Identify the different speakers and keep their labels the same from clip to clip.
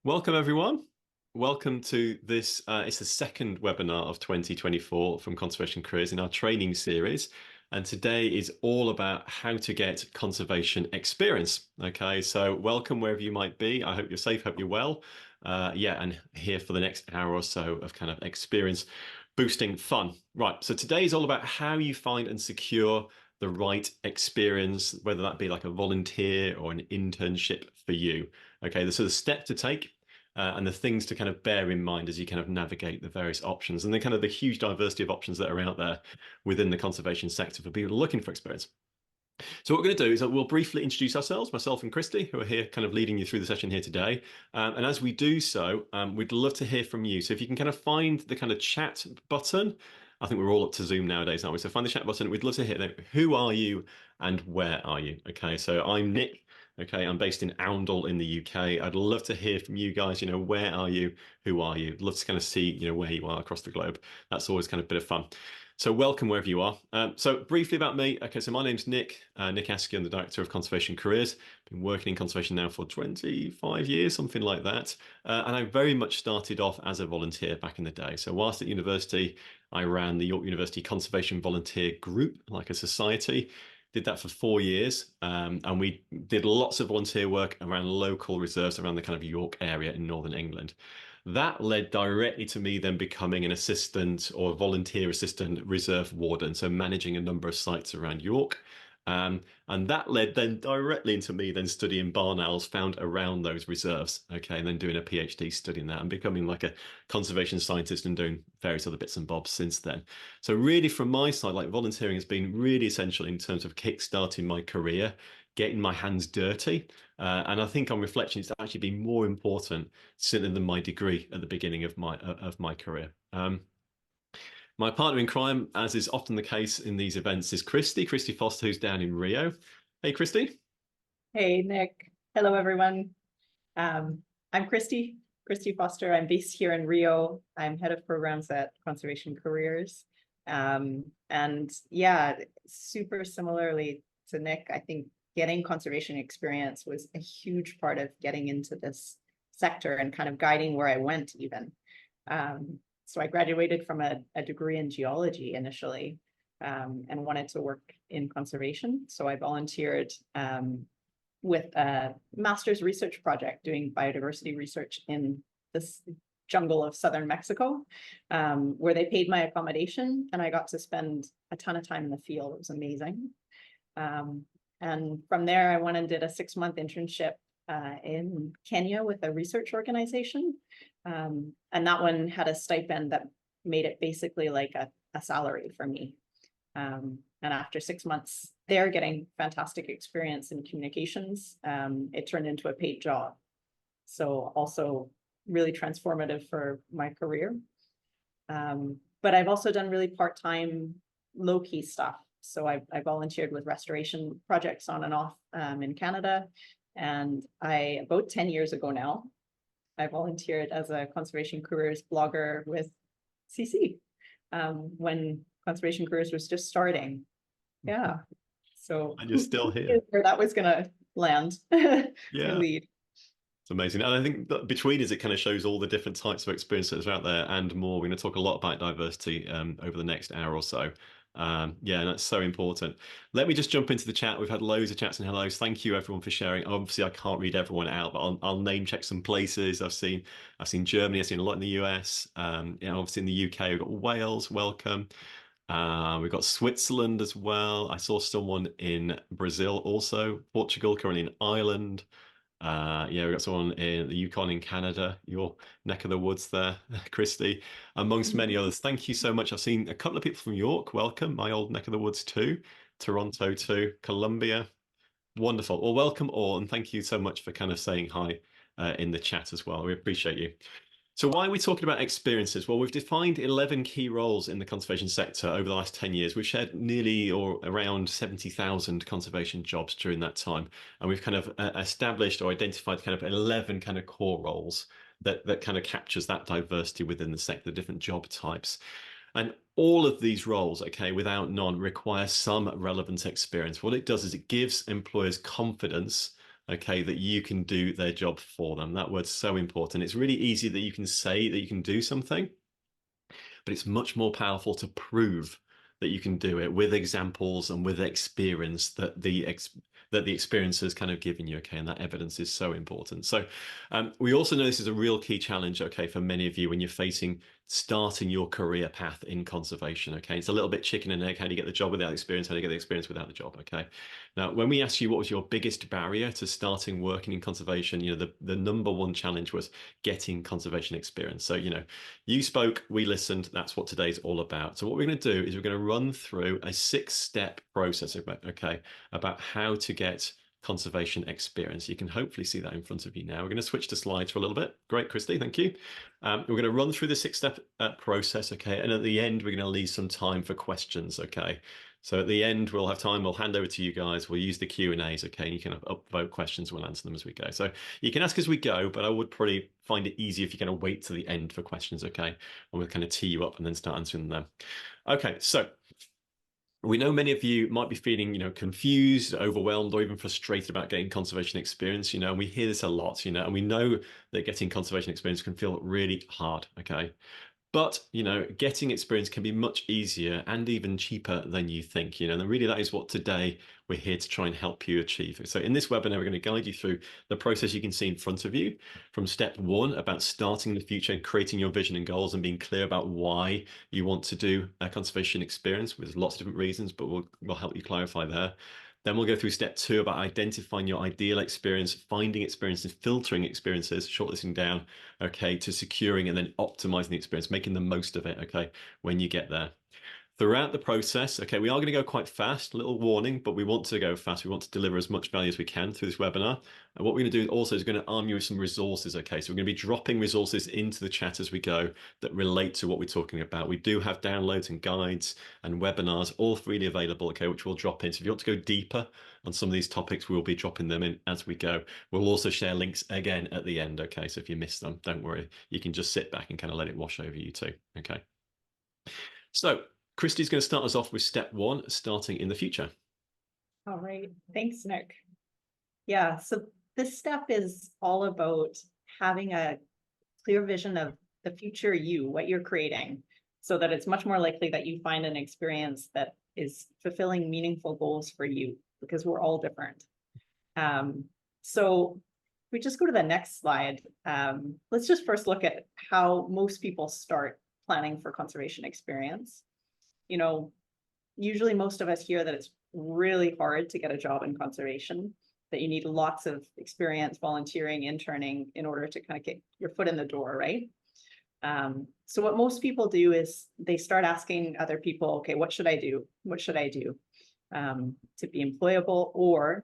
Speaker 1: Welcome, everyone. Welcome to this. It's the second webinar of 2024 from Conservation Careers in our training series. And today is all about how to get conservation experience. Okay, so welcome wherever you might be. I hope you're safe, hope you're well. And here for the next hour or so of kind of experience boosting fun. Right, so today is all about how you find and secure the right experience, whether that be like a volunteer or an internship for you. Okay, so the step to take and the things to kind of bear in mind as you kind of navigate the various options and the kind of the huge diversity of options that are out there within the conservation sector for people looking for experience. So what we're going to do is we'll briefly introduce ourselves, myself and Christy, who are here kind of leading you through the session here today. And as we do so, we'd love to hear from you. So if you can kind of find the kind of chat button, I think we're all up to Zoom nowadays, aren't we? So find the chat button. We'd love to hear who are you and where are you? Okay, so I'm Nick. Okay, I'm based in Oundle in the UK. I'd love to hear from you guys. Where are you? Who are you? I'd love to kind of see, where you are across the globe. That's always kind of a bit of fun. So welcome wherever you are. So briefly about me. Okay, so my name's Nick. Nick Askey. I'm the Director of Conservation Careers. Been working in conservation now for 25 years, something like that. And I very much started off as a volunteer back in the day. So whilst at university, I ran the York University Conservation Volunteer Group, like a society. Did that for 4 years. And we did lots of volunteer work around local reserves around the kind of York area in Northern England. That led directly to me then becoming an assistant or volunteer assistant reserve warden, so managing a number of sites around York. And that led then directly into me then studying barn owls found around those reserves. Okay, and then doing a PhD studying that and becoming like a conservation scientist and doing various other bits and bobs since then. So really from my side, like volunteering has been really essential in terms of kickstarting my career, getting my hands dirty. And I think on reflection, it's actually been more important certainly than my degree at the beginning of my career. My partner in crime, as is often the case in these events, is Christy Foster, who's down in Rio. Hey, Christy.
Speaker 2: Hey, Nick. Hello, everyone. I'm Christy Foster. I'm based here in Rio. I'm head of programs at Conservation Careers. And yeah, super similarly to Nick, I think getting conservation experience was a huge part of getting into this sector and kind of guiding where I went even. So I graduated from a degree in geology initially and wanted to work in conservation. So I volunteered with a master's research project doing biodiversity research in this jungle of southern Mexico, where they paid my accommodation and I got to spend a ton of time in the field. It was amazing. And from there, I went and did a 6-month internship in Kenya with a research organization. And that one had a stipend that made it basically like a salary for me. And after 6 months there, getting fantastic experience in communications, it turned into a paid job. So also really transformative for my career. But I've also done really part-time low-key stuff. So I volunteered with restoration projects on and off in Canada. And about 10 years ago now, I volunteered as a conservation careers blogger with CC when conservation careers was just starting. Yeah. So
Speaker 1: And you're still here.
Speaker 2: Where that was going to land.
Speaker 1: Yeah.
Speaker 2: Lead.
Speaker 1: It's amazing. And I think that between us, it kind of shows all the different types of experiences out there and more. We're going to talk a lot about diversity over the next hour or so. Yeah, and that's so important. Let me just jump into the chat. We've had loads of chats and hellos. Thank you everyone for sharing. Obviously, I can't read everyone out, but I'll name check some places. I've seen Germany. I've seen a lot in the US. Obviously in the UK, we've got Wales. Welcome. We've got Switzerland as well. I saw someone in Brazil also. Portugal, currently in Ireland. Yeah, we've got someone in the Yukon in Canada, your neck of the woods there, Christy, amongst many others. Thank you so much. I've seen a couple of people from York. Welcome, my old neck of the woods too. Toronto too, Colombia. Wonderful. Well, welcome all, and thank you so much for kind of saying hi in the chat as well. We appreciate you. So why are we talking about experiences? Well, we've defined 11 key roles in the conservation sector over the last 10 years. We've shared nearly or around 70,000 conservation jobs during that time. And we've kind of established or identified kind of 11 kind of core roles that kind of captures that diversity within the sector, the different job types. And all of these roles, okay, without none, require some relevant experience. What it does is it gives employers confidence okay, that you can do their job for them. That word's so important. It's really easy that you can say that you can do something, but it's much more powerful to prove that you can do it with examples and with experience that the experience has kind of given you. Okay, and that evidence is so important. So we also know this is a real key challenge, okay, for many of you when you're facing starting your career path in conservation. Okay, it's a little bit chicken and egg. How do you get the job without experience? How do you get the experience without the job? Okay, now when we asked you what was your biggest barrier to starting working in conservation, the number one challenge was getting conservation experience. So you spoke, we listened. That's what today's all about. So what we're going to do is we're going to run through a 6-step process, okay, about how to get conservation experience. You can hopefully see that in front of you now. We're going to switch to slides for a little bit. Great, Christy, thank you. We're going to run through the 6-step process, okay, and at the end we're going to leave some time for questions, okay. So at the end we'll have time. We'll hand over to you guys. We'll use the Q&As, okay, and you can upvote questions. We'll answer them as we go. So you can ask as we go, but I would probably find it easier if you're going to wait to the end for questions, okay, and we'll kind of tee you up and then start answering them. Okay, so we know many of you might be feeling, confused, overwhelmed, or even frustrated about getting conservation experience, and we hear this a lot, and we know that getting conservation experience can feel really hard, okay? But, getting experience can be much easier and even cheaper than you think, and really that is what today we're here to try and help you achieve. So in this webinar, we're going to guide you through the process you can see in front of you from step 1 about starting in the future and creating your vision and goals and being clear about why you want to do a conservation experience with lots of different reasons, but we'll help you clarify there. Then we'll go through step 2 about identifying your ideal experience, finding experiences, filtering experiences, shortlisting down, okay, to securing and then optimizing the experience, making the most of it, okay, when you get there. Throughout the process, okay, we are going to go quite fast, a little warning, but we want to go fast. We want to deliver as much value as we can through this webinar. And what we're going to do also is going to arm you with some resources, okay? So we're going to be dropping resources into the chat as we go that relate to what we're talking about. We do have downloads and guides and webinars all freely available, okay, which we'll drop in. So if you want to go deeper on some of these topics, we'll be dropping them in as we go. We'll also share links again at the end, okay? So if you miss them, don't worry. You can just sit back and kind of let it wash over you too, okay? So Christy's going to start us off with step 1, starting in the future.
Speaker 2: All right, thanks, Nick. Yeah, so this step is all about having a clear vision of the future you, what you're creating, so that it's much more likely that you find an experience that is fulfilling meaningful goals for you, because we're all different. So if we just go to the next slide, let's just first look at how most people start planning for conservation experience. Usually most of us hear that it's really hard to get a job in conservation, that you need lots of experience, volunteering, interning in order to kind of get your foot in the door, right? So what most people do is they start asking other people, okay, what should I do? What should I do to be employable? Or,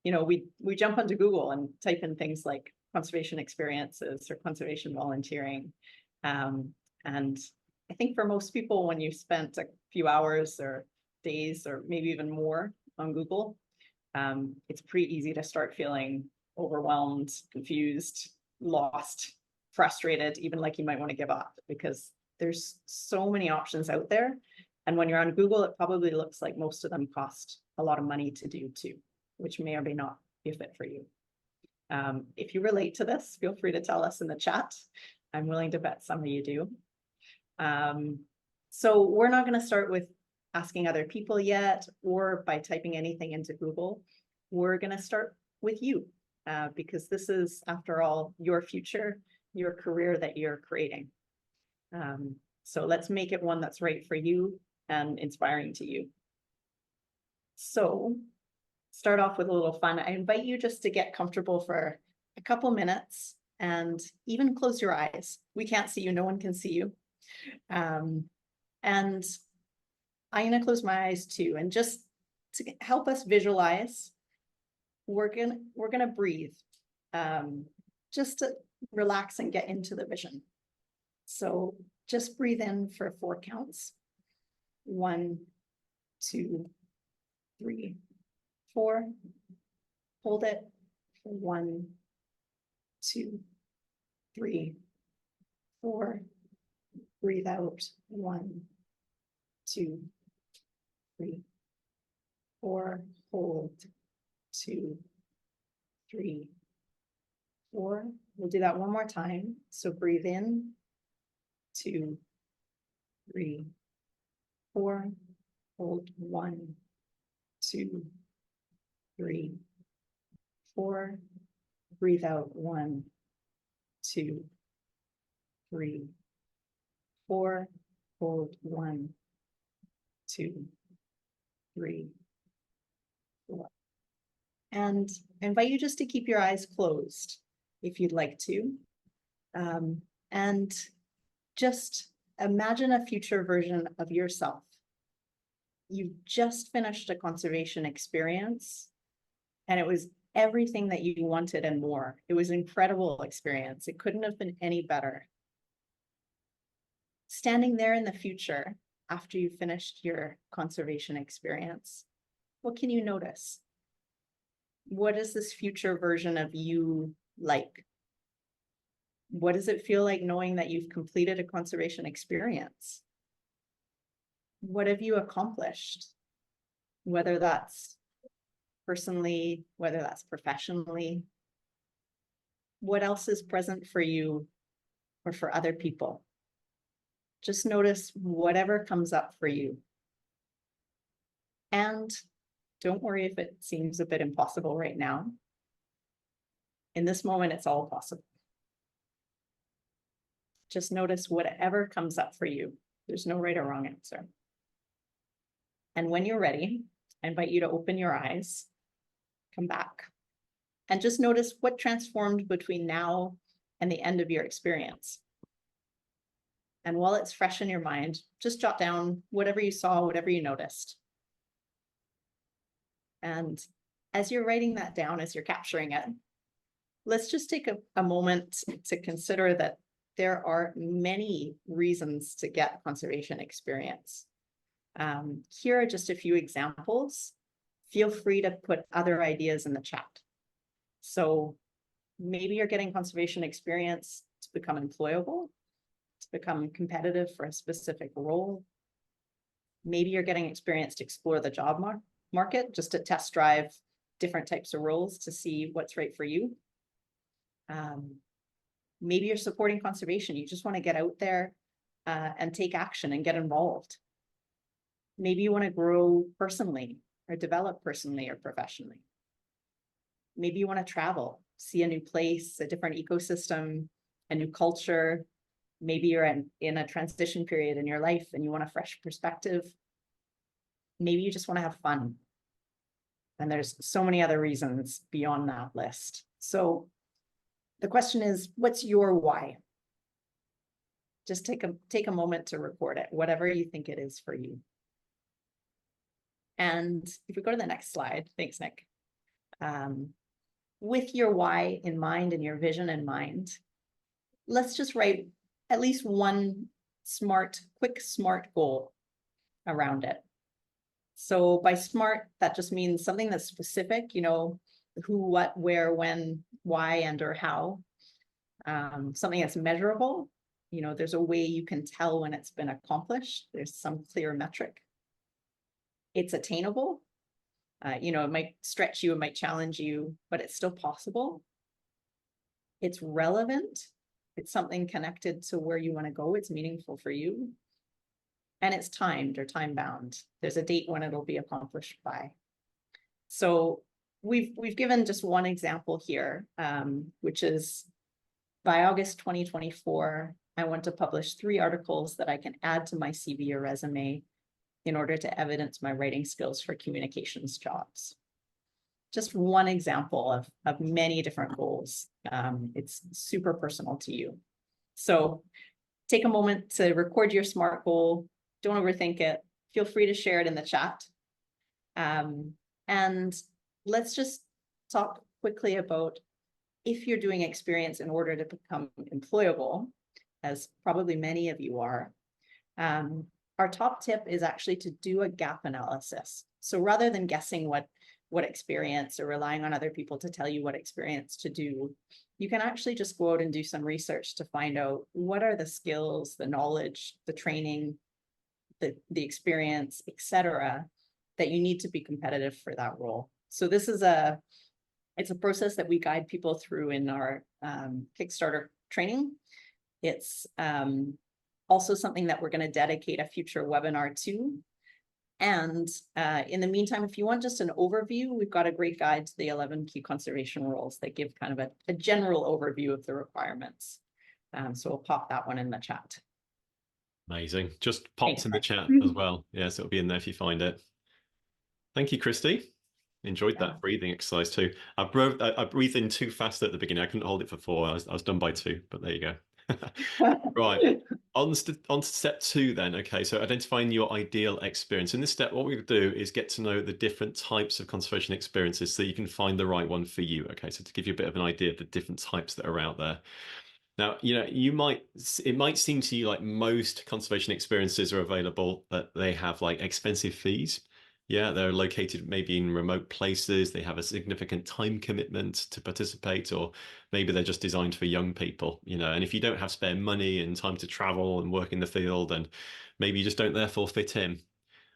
Speaker 2: we jump onto Google and type in things like conservation experiences or conservation volunteering. And I think for most people, when you spent a few hours or days or maybe even more on Google, it's pretty easy to start feeling overwhelmed, confused, lost, frustrated, even like you might want to give up, because there's so many options out there. And when you're on Google, it probably looks like most of them cost a lot of money to do too, which may or may not be a fit for you. If you relate to this, feel free to tell us in the chat. I'm willing to bet some of you do. So we're not going to start with asking other people yet, or by typing anything into Google. We're going to start with you, because this is, after all, your future, your career that you're creating. So let's make it one that's right for you and inspiring to you. So start off with a little fun. I invite you just to get comfortable for a couple minutes and even close your eyes. We can't see you, no one can see you. And I'm going to close my eyes too. And just to help us visualize, we're gonna breathe, just to relax and get into the vision. So just breathe in for 4 counts. 1, 2, 3, 4. Hold it for 1, 2, 3, 4. Breathe out. 1, 2, 3, 4. Hold. 2, 3, 4. We'll do that one more time. So breathe in, 2, 3, 4. Hold 1, 2, 3, 4. Breathe out 1, 2, 3, 4. Hold 1, 2, 3, 4. And I invite you just to keep your eyes closed if you'd like to. And just imagine a future version of yourself. You just finished a conservation experience, and it was everything that you wanted and more. It was an incredible experience. It couldn't have been any better. Standing there in the future, after you finished your conservation experience, what can you notice? What is this future version of you like? What does it feel like knowing that you've completed a conservation experience? What have you accomplished? Whether that's personally, whether that's professionally. What else is present for you or for other people? Just notice whatever comes up for you. And don't worry if it seems a bit impossible right now. In this moment, it's all possible. Just notice whatever comes up for you. There's no right or wrong answer. And when you're ready, I invite you to open your eyes, come back, and just notice what transformed between now and the end of your experience. And while it's fresh in your mind, just jot down whatever you saw, whatever you noticed. And as you're writing that down, as you're capturing it, let's just take a moment to consider that there are many reasons to get conservation experience. Here are just a few examples. Feel free to put other ideas in the chat. So maybe you're getting conservation experience to become employable, to become competitive for a specific role. Maybe you're getting experience to explore the job market, just to test drive different types of roles to see what's right for you. Maybe you're supporting conservation. You just want to get out there and take action and get involved. Maybe you want to grow personally or develop personally or professionally. Maybe you want to travel, see a new place, a different ecosystem, a new culture. Maybe you're in a transition period in your life and you want a fresh perspective. Maybe you just want to have fun. And there's so many other reasons beyond that list. So the question is, what's your why? Just take a moment to record it, whatever you think it is for you. And if we go to the next slide, thanks, Nick. With your why in mind and your vision in mind, let's just write at least one quick SMART goal around it. So by SMART, that just means something that's specific, who, what, where, when, why, and or how. Something that's measurable. There's a way you can tell when it's been accomplished. There's some clear metric. It's attainable. It might stretch you, it might challenge you, but it's still possible. It's relevant. It's something connected to where you want to go. It's meaningful for you. And it's timed or time bound. There's a date when it'll be accomplished by. So we've given just one example here, which is by August 2024, I want to publish 3 articles that I can add to my CV or resume in order to evidence my writing skills for communications jobs. Just one example of many different goals. It's super personal to you. So take a moment to record your SMART goal. Don't overthink it. Feel free to share it in the chat. And let's just talk quickly about if you're doing experience in order to become employable, as probably many of you are. Our top tip is actually to do a gap analysis. So rather than guessing what experience or relying on other people to tell you what experience to do, you can actually just go out and do some research to find out what are the skills, the knowledge, the training, the experience, etc., that you need to be competitive for that role. So this is a It's a process that we guide people through in our Kickstarter training. It's also something that we're going to dedicate a future webinar to. And in the meantime, if you want just an overview, we've got a great guide to the 11 key conservation rules that give kind of a general overview of the requirements. So we'll pop that one in the chat.
Speaker 1: Amazing. Just popped
Speaker 2: Thanks,
Speaker 1: in the chat as well. Yes, it'll be in there if you find it. Thank you, Christy. Enjoyed
Speaker 2: Yeah.
Speaker 1: that breathing exercise too. I breathed in too fast at the beginning. I couldn't hold it for 4. I was done by 2, but there you go. Right. On to step 2 then. Okay, so identifying your ideal experience. In this step, what we do is get to know the different types of conservation experiences so you can find the right one for you. Okay, so to give you a bit of an idea of the different types that are out there. Now, it might seem to you like most conservation experiences are available, but they have like expensive fees. Yeah, they're located maybe in remote places. They have a significant time commitment to participate, or maybe they're just designed for young people, And if you don't have spare money and time to travel and work in the field, and maybe you just don't therefore fit in.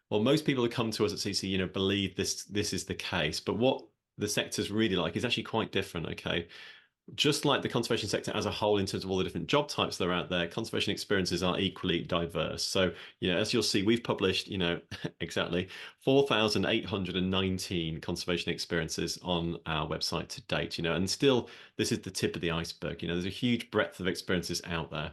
Speaker 1: Well, most people who come to us at CC, believe this is the case. But what the sector's really like is actually quite different, okay? Just like the conservation sector as a whole, in terms of all the different job types that are out there, conservation experiences are equally diverse. So, as you'll see, we've published, exactly 4,819 conservation experiences on our website to date, and still this is the tip of the iceberg. There's a huge breadth of experiences out there.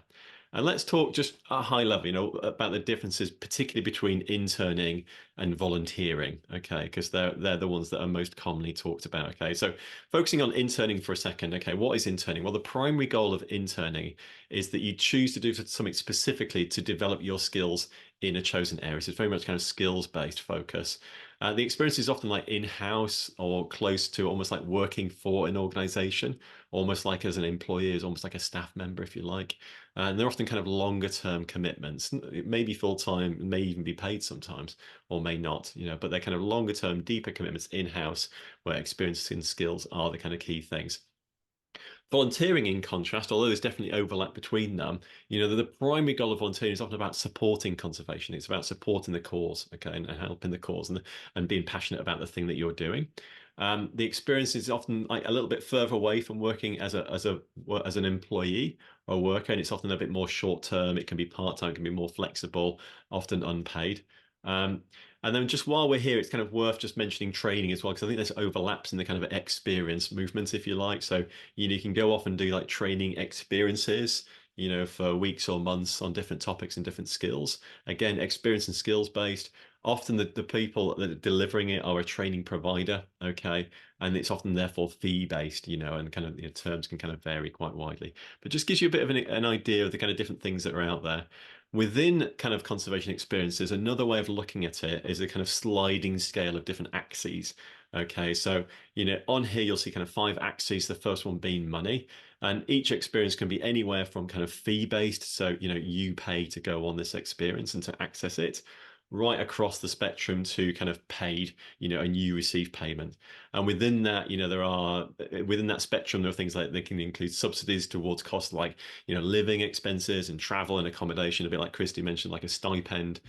Speaker 1: And let's talk just at a high level, about the differences, particularly between interning and volunteering, okay? Because they're the ones that are most commonly talked about, okay? So focusing on interning for a second, okay, what is interning? Well, the primary goal of interning is that you choose to do something specifically to develop your skills in a chosen area. So it's very much kind of skills-based focus. The experience is often like in-house or close to almost like working for an organization, almost like as an employee, as almost like a staff member, if you like. And they're often kind of longer term commitments. It may be full time, may even be paid sometimes, or may not, but they're kind of longer term, deeper commitments in-house where experience and skills are the kind of key things. Volunteering, in contrast, although there's definitely overlap between them, the primary goal of volunteering is often about supporting conservation. It's about supporting the cause, okay, and helping the cause and being passionate about the thing that you're doing. The experience is often like a little bit further away from working as an employee or worker, and it's often a bit more short term. It can be part time, it can be more flexible, often unpaid. And then just while we're here, it's kind of worth just mentioning training as well, because I think there's overlaps in the kind of experience movement, if you like. So, you can go off and do like training experiences, for weeks or months on different topics and different skills. Again, experience and skills based. Often the people that are delivering it are a training provider, okay? And it's often therefore fee based, and kind of terms can kind of vary quite widely. But just gives you a bit of an idea of the kind of different things that are out there. Within kind of conservation experiences, another way of looking at it is a kind of sliding scale of different axes. Okay, so on here you'll see kind of 5 axes, the first one being money. And each experience can be anywhere from kind of fee-based, so you pay to go on this experience and to access it, right across the spectrum to kind of paid, and you receive payment. And within that, within that spectrum, there are things like they can include subsidies towards costs like, living expenses and travel and accommodation, a bit like Christy mentioned, like a stipend,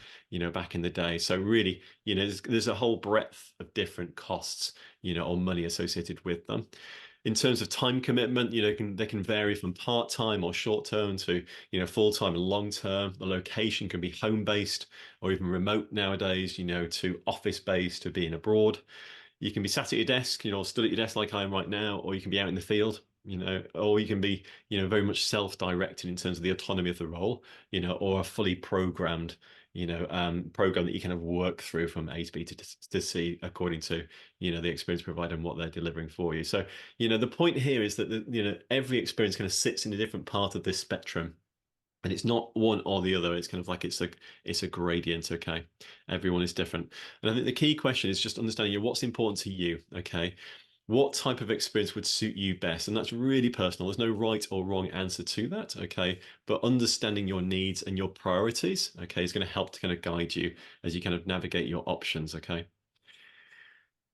Speaker 1: back in the day. So really, there's a whole breadth of different costs, or money associated with them. In terms of time commitment, they can vary from part-time or short-term to, full-time and long-term. The location can be home-based or even remote nowadays, to office-based, to being abroad. You can be sat at your desk, stood at your desk like I am right now, or you can be out in the field, or you can be, very much self-directed in terms of the autonomy of the role, or a fully programmed, program that you kind of work through from A to B to C according to, the experience provider and what they're delivering for you. So, the point here is that, every experience kind of sits in a different part of this spectrum. And it's not one or the other. It's kind of like it's a gradient. Okay, everyone is different, and I think the key question is just understanding what's important to you. Okay, what type of experience would suit you best, and that's really personal. There's no right or wrong answer to that. Okay, but understanding your needs and your priorities, okay, is going to help to kind of guide you as you kind of navigate your options. Okay.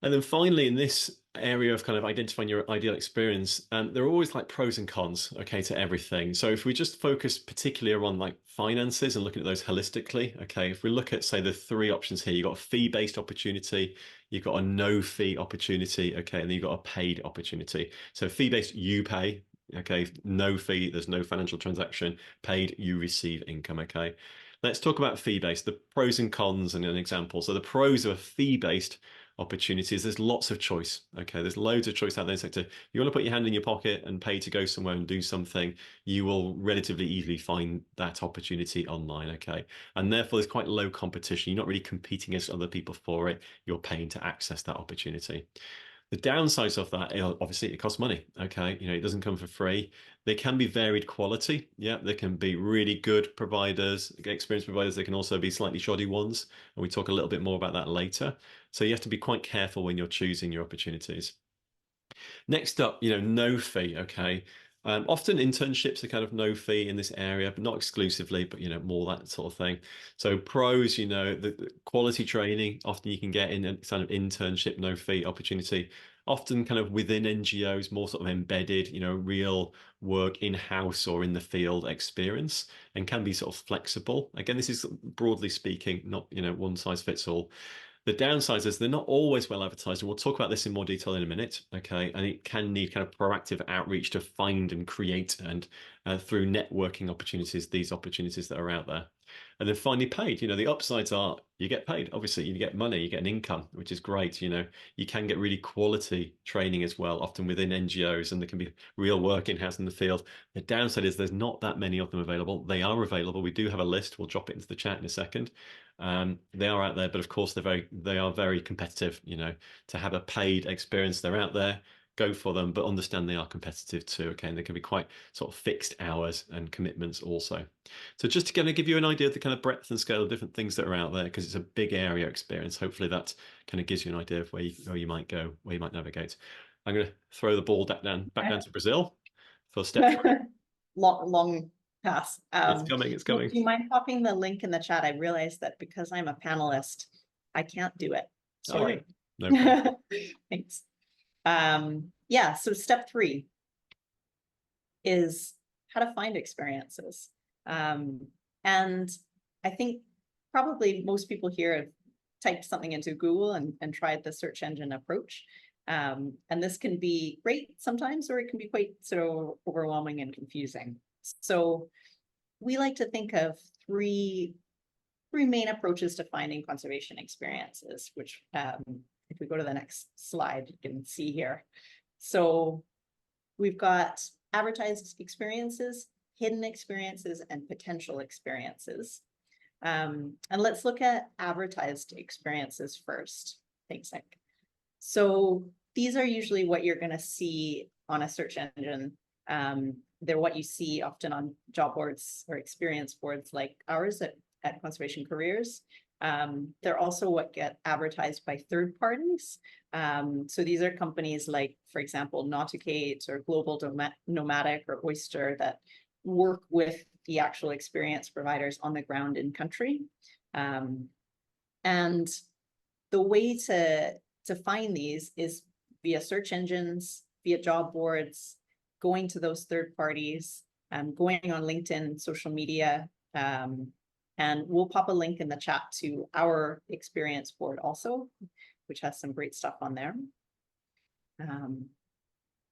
Speaker 1: And then finally, in this area of kind of identifying your ideal experience, there are always like pros and cons, okay, to everything. So if we just focus particularly on like finances and looking at those holistically, okay, if we look at, say, the three options here, you've got a fee-based opportunity, you've got a no-fee opportunity, okay, and then you've got a paid opportunity. So fee-based, you pay, okay, no fee, there's no financial transaction, paid, you receive income, okay. Let's talk about fee-based, the pros and cons and an example. So the pros of a fee-based opportunities. There's lots of choice. Okay, there's loads of choice out there in the sector. You want to put your hand in your pocket and pay to go somewhere and do something, you will relatively easily find that opportunity online. Okay, and therefore there's quite low competition. You're not really competing against other people for it. You're paying to access that opportunity. The downsides of that, obviously, it costs money. Okay, it doesn't come for free. They can be varied quality. Yeah, they can be really good providers, experienced providers. They can also be slightly shoddy ones, and we talk a little bit more about that later. So you have to be quite careful when you're choosing your opportunities. Next up, no fee. Okay. Often internships are kind of no fee in this area, but not exclusively, but more that sort of thing. So pros, the quality training often you can get in a kind of internship no fee opportunity, often kind of within NGOs, more sort of embedded, real work in-house or in the field experience, and can be sort of flexible. Again, this is broadly speaking, not one size fits all. The downside is they're not always well advertised, and we'll talk about this in more detail in a minute. Okay, and it can need kind of proactive outreach to find and create, and through networking opportunities, these opportunities that are out there. And then finally, paid. The upsides are you get paid. Obviously, you get money, you get an income, which is great. You can get really quality training as well, often within NGOs, and there can be real work in-house in the field. The downside is there's not that many of them available. They are available. We do have a list. We'll drop it into the chat in a second. They are out there, but of course they are very competitive. To have a paid experience, they're out there. Go for them, but understand they are competitive too. Okay, and they can be quite sort of fixed hours and commitments also. So just to kind of give you an idea of the kind of breadth and scale of different things that are out there, because it's a big area experience. Hopefully that kind of gives you an idea of where you might go, where you might navigate. I'm going to throw the ball back down to Brazil for step 3.
Speaker 2: Long pass.
Speaker 1: It's coming. It's coming.
Speaker 2: Do you mind popping the link in the chat? I realized that because I'm a panelist, I can't do it. Sorry.
Speaker 1: Oh, no problem.
Speaker 2: Thanks. Yeah, so step 3 is how to find experiences. And I think probably most people here have typed something into Google and tried the search engine approach. And this can be great sometimes, or it can be quite so overwhelming and confusing. So we like to think of three main approaches to finding conservation experiences, which if we go to the next slide, you can see here. So we've got advertised experiences, hidden experiences, and potential experiences. And let's look at advertised experiences first. Thanks, Nick. So these are usually what you're going to see on a search engine. They're what you see often on job boards or experience boards like ours at Conservation Careers. They're also what get advertised by third parties. So these are companies like, for example, Nauticate or Global Nomadic or Oyster that work with the actual experience providers on the ground in country. And the way to find these is via search engines, via job boards, going to those third parties, going on LinkedIn, social media, and we'll pop a link in the chat to our experience board also, which has some great stuff on there.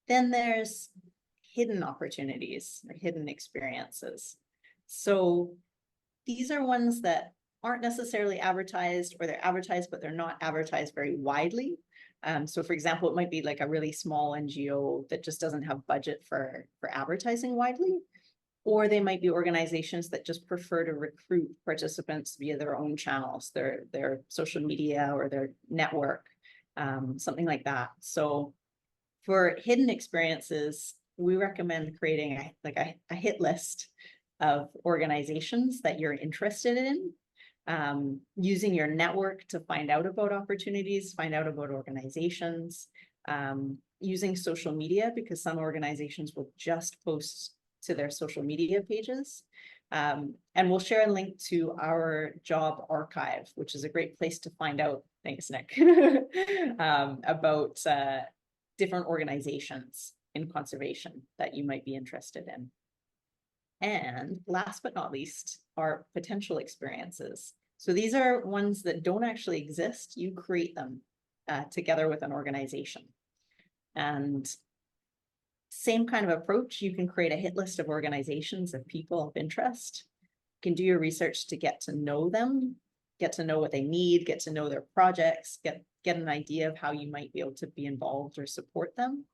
Speaker 2: Then there's hidden opportunities or hidden experiences. So these are ones that aren't necessarily advertised, or they're advertised, but they're not advertised very widely. So for example, it might be like a really small NGO that just doesn't have budget for advertising widely. Or they might be organizations that just prefer to recruit participants via their own channels, their social media or their network, something like that. So for hidden experiences, we recommend creating a hit list of organizations that you're interested in, using your network to find out about opportunities, find out about organizations, using social media, because some organizations will just post to their social media pages. And we'll share a link to our job archive, which is a great place to find out, thanks, Nick, about different organizations in conservation that you might be interested in. And last but not least are potential experiences. So these are ones that don't actually exist. You create them together with an organization. And same kind of approach, you can create a hit list of organizations of people of interest. You can do your research to get to know them, get to know what they need, get to know their projects, get an idea of how you might be able to be involved or support them.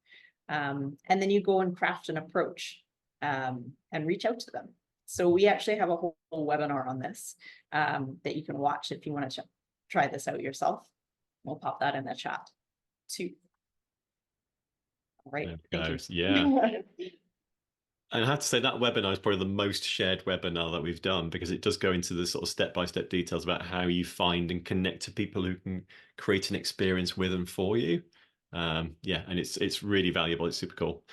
Speaker 2: And then you go and craft an approach and reach out to them. So we actually have a whole webinar on this that you can watch if you want to try this out yourself. We'll pop that in the chat too. All right,
Speaker 1: There
Speaker 2: thank
Speaker 1: goes.
Speaker 2: you.
Speaker 1: Yeah. And I have to say that webinar is probably the most shared webinar that we've done, because it does go into the sort of step-by-step details about how you find and connect to people who can create an experience with and for you. Yeah, and it's really valuable. It's super cool.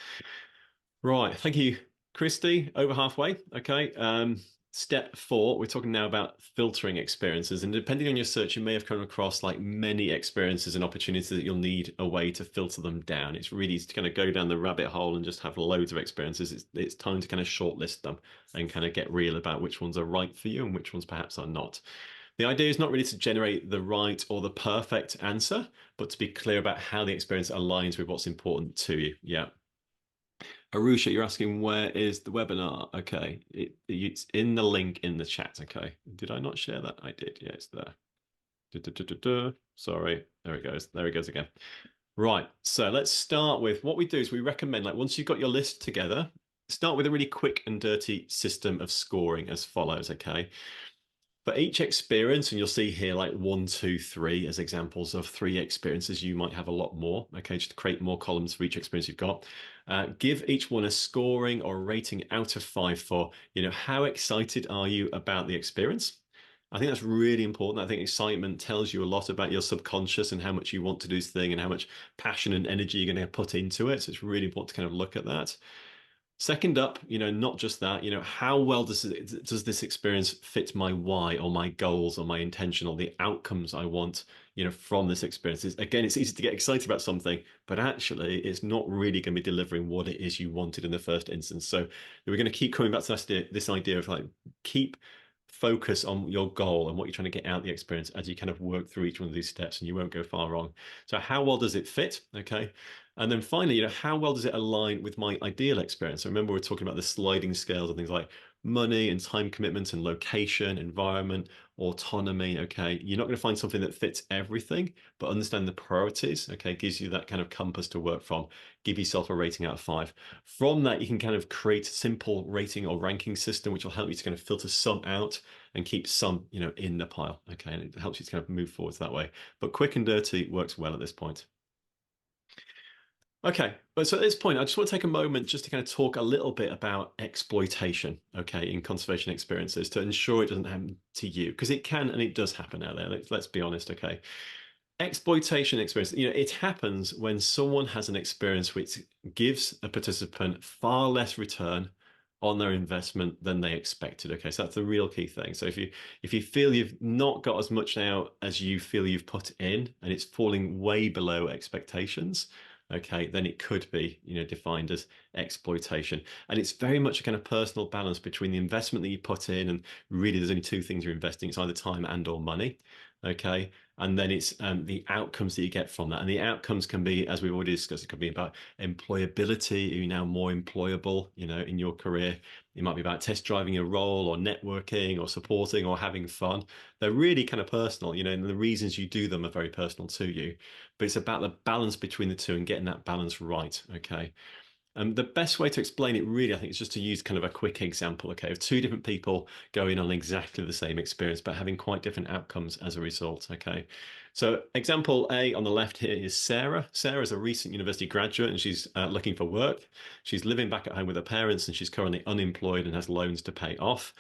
Speaker 1: Right, thank you, Christy. Over halfway. Okay. Step 4, we're talking now about filtering experiences, and depending on your search, you may have come across like many experiences and opportunities that you'll need a way to filter them down. It's really easy to kind of go down the rabbit hole and just have loads of experiences. It's time to kind of shortlist them and kind of get real about which ones are right for you and which ones perhaps are not. The idea is not really to generate the right or the perfect answer, but to be clear about how the experience aligns with what's important to you. Yeah. Arusha, you're asking where is the webinar? Okay, it's in the link in the chat. Okay, did I not share that? I did. Yeah, it's there. Sorry, there it goes. There it goes again. Right, so let's start with what we do is we recommend, like, once you've got your list together, start with a really quick and dirty system of scoring as follows. Okay, for each experience, and you'll see here like 1, 2, 3 as examples of 3 experiences. You might have a lot more. Okay, just to create more columns for each experience you've got. Give each one a scoring or a rating out of 5 for, how excited are you about the experience? I think that's really important. I think excitement tells you a lot about your subconscious and how much you want to do this thing and how much passion and energy you're going to put into it. So it's really important to kind of look at that. Second up, not just that, how well does this experience fit my why or my goals or my intention or the outcomes I want, from this experience? Again, it's easy to get excited about something, but actually it's not really going to be delivering what it is you wanted in the first instance. So we're going to keep coming back to this idea of like, keep focus on your goal and what you're trying to get out of the experience as you kind of work through each one of these steps, and you won't go far wrong. So how well does it fit? Okay. And then finally, how well does it align with my ideal experience? So remember, we're talking about the sliding scales of things like money and time commitment and location, environment, autonomy. Okay, you're not going to find something that fits everything, but understand the priorities. Okay, gives you that kind of compass to work from. Give yourself a rating out of 5. From that, you can kind of create a simple rating or ranking system, which will help you to kind of filter some out and keep some, in the pile. Okay, and it helps you to kind of move forwards that way. But quick and dirty works well at this point. Okay, but so at this point, I just want to take a moment just to kind of talk a little bit about exploitation, okay, in conservation experiences to ensure it doesn't happen to you, because it can and it does happen out there. Let's be honest, okay. Exploitation experience, it happens when someone has an experience which gives a participant far less return on their investment than they expected. Okay, so that's the real key thing. So if you feel you've not got as much out as you feel you've put in, and it's falling way below expectations, okay, then it could be, defined as exploitation. And it's very much a kind of personal balance between the investment that you put in, and really there's only 2 things you're investing. It's either time and or money. Okay. And then it's the outcomes that you get from that. And the outcomes can be, as we've already discussed, it could be about employability. Are you now more employable, in your career? It might be about test driving your role or networking or supporting or having fun. They're really kind of personal, and the reasons you do them are very personal to you. But it's about the balance between the two and getting that balance right. Okay. The best way to explain it, really, I think, is just to use kind of a quick example, okay, of 2 different people going on exactly the same experience, but having quite different outcomes as a result, okay? So example A on the left here is Sarah. Sarah is a recent university graduate, and she's looking for work. She's living back at home with her parents, and she's currently unemployed and has loans to pay off.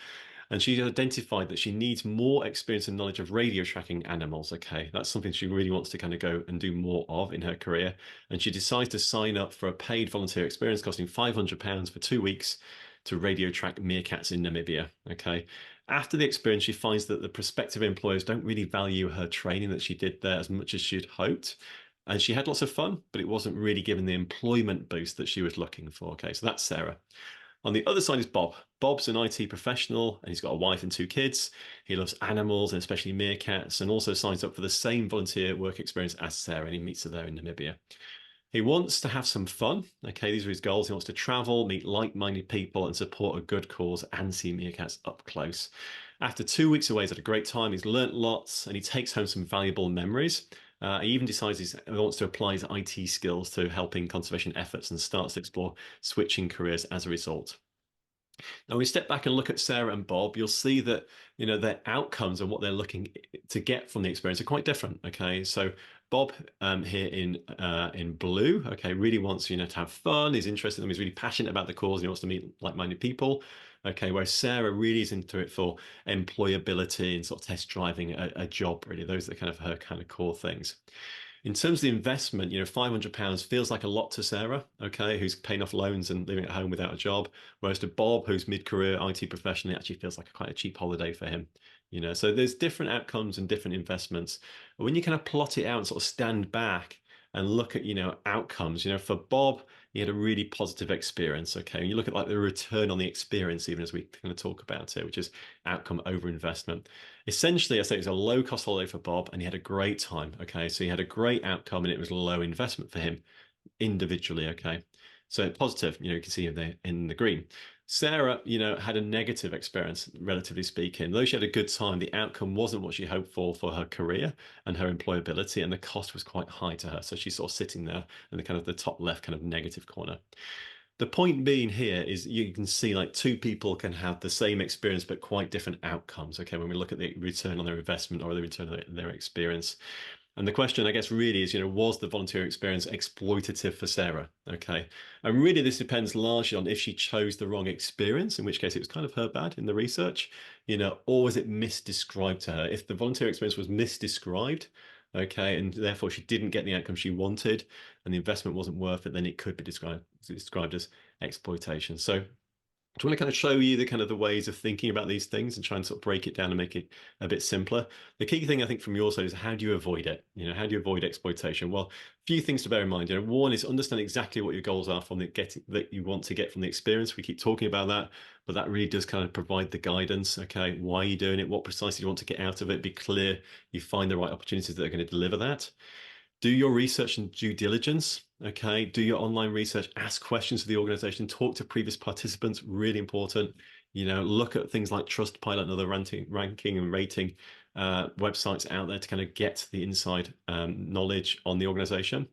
Speaker 1: And she identified that she needs more experience and knowledge of radio tracking animals. Okay, that's something she really wants to kind of go and do more of in her career. And she decides to sign up for a paid volunteer experience costing £500 for 2 weeks to radio track meerkats in Namibia. Okay. After the experience, she finds that the prospective employers don't really value her training that she did there as much as she'd hoped. and she had lots of fun, but it wasn't really given the employment boost that she was looking for. Okay, so that's Sarah. On the other side is Bob. Bob's an IT professional and he's got a wife and 2 kids. He loves animals and especially meerkats, and also signs up for the same volunteer work experience as Sarah, and he meets her there in Namibia. He wants to have some fun. Okay, these are his goals. He wants to travel, meet like-minded people, and support a good cause and see meerkats up close. After 2 weeks away, he's had a great time. He's learnt lots, and he takes home some valuable memories. He even decides he wants to apply his IT skills to helping conservation efforts and starts to explore switching careers as a result. Now, when we step back and look at Sarah and Bob, you'll see that their outcomes and what they're looking to get from the experience are quite different. Okay, so Bob here in blue, okay, really wants to have fun. He's interested in them. He's really passionate about the cause. And he wants to meet like-minded people. Okay, whereas Sarah really is into it for employability and sort of test driving a job. Really, those are kind of her kind of core things. In terms of the investment, £500 feels like a lot to Sarah, okay, who's paying off loans and living at home without a job, whereas to Bob, who's mid-career IT professional, it actually feels like quite a cheap holiday for him. So there's different outcomes and different investments. But when you kind of plot it out and sort of stand back and look at, outcomes, for Bob, he had a really positive experience. Okay. And you look at like the return on the experience, even as we kind of talk about it, which is outcome over investment. Essentially, I say it was a low cost holiday for Bob and he had a great time. Okay. So he had a great outcome and it was low investment for him individually. Okay. So positive, you can see in the green. Sarah, had a negative experience, relatively speaking. Though she had a good time, the outcome wasn't what she hoped for her career and her employability, and the cost was quite high to her. So she's sort of sitting there in the kind of the top left kind of negative corner. The point being here is you can see like two people can have the same experience but quite different outcomes. Okay, when we look at the return on their investment or the return on their experience. And the question, I guess, really is, was the volunteer experience exploitative for Sarah? Okay. And really, this depends largely on if she chose the wrong experience, in which case it was kind of her bad in the research, or was it misdescribed to her? If the volunteer experience was misdescribed, okay, and therefore she didn't get the outcome she wanted and the investment wasn't worth it, then it could be described as exploitation. So do you want to kind of show you the ways of thinking about these things and try and sort of break it down and make it a bit simpler? The key thing I think from your side is how do you avoid it? How do you avoid exploitation? Well, a few things to bear in mind. One is understand exactly what your goals are from that you want to get from the experience. We keep talking about that, but that really does kind of provide the guidance. Okay, why are you doing it? What precisely do you want to get out of it? Be clear. You find the right opportunities that are going to deliver that. Do your research and due diligence. Okay. Do your online research, ask questions to the organization, talk to previous participants, really important. Look at things like Trustpilot and other ranking and rating websites out there to kind of get the inside knowledge on the organization.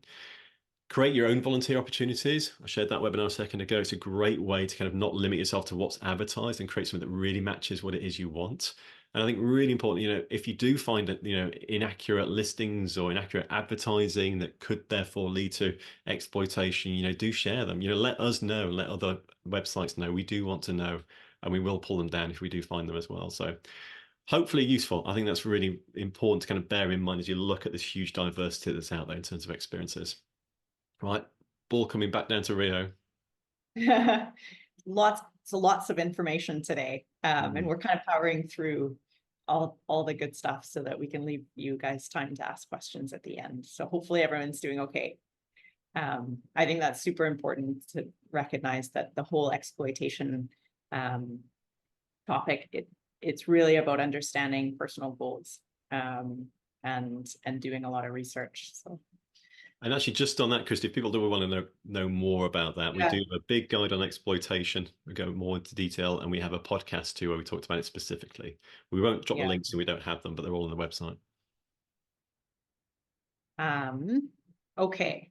Speaker 1: Create your own volunteer opportunities. I shared that webinar a second ago. It's a great way to kind of not limit yourself to what's advertised and create something that really matches what it is you want. And I think really important, if you do find that, inaccurate listings or inaccurate advertising that could therefore lead to exploitation, do share them. Let us know, let other websites know. We do want to know, and we will pull them down if we do find them as well. So hopefully useful. I think that's really important to kind of bear in mind as you look at this huge diversity that's out there in terms of experiences. Right, ball coming back down to Rio.
Speaker 2: Lots of information today, and we're kind of powering through all the good stuff so that we can leave you guys time to ask questions at the end. So hopefully everyone's doing okay. I think that's super important to recognize that the whole exploitation topic, it's really about understanding personal goals and doing a lot of research. So.
Speaker 1: And actually, just on that, Christy, if people do want to know more about that, we do have a big guide on exploitation. We go more into detail, and we have a podcast too where we talked about it specifically. We won't drop the links, and we don't have them, but they're all on the website.
Speaker 2: Okay,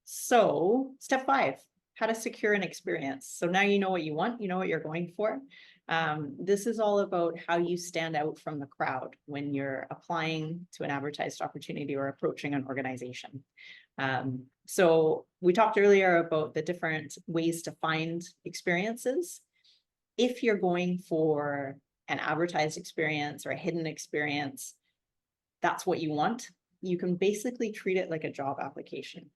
Speaker 2: so step 5, how to secure an experience. So now you know what you want, you know what you're going for. This is all about how you stand out from the crowd when you're applying to an advertised opportunity or approaching an organization. So we talked earlier about the different ways to find experiences. If you're going for an advertised experience or a hidden experience, that's what you want. You can basically treat it like a job application.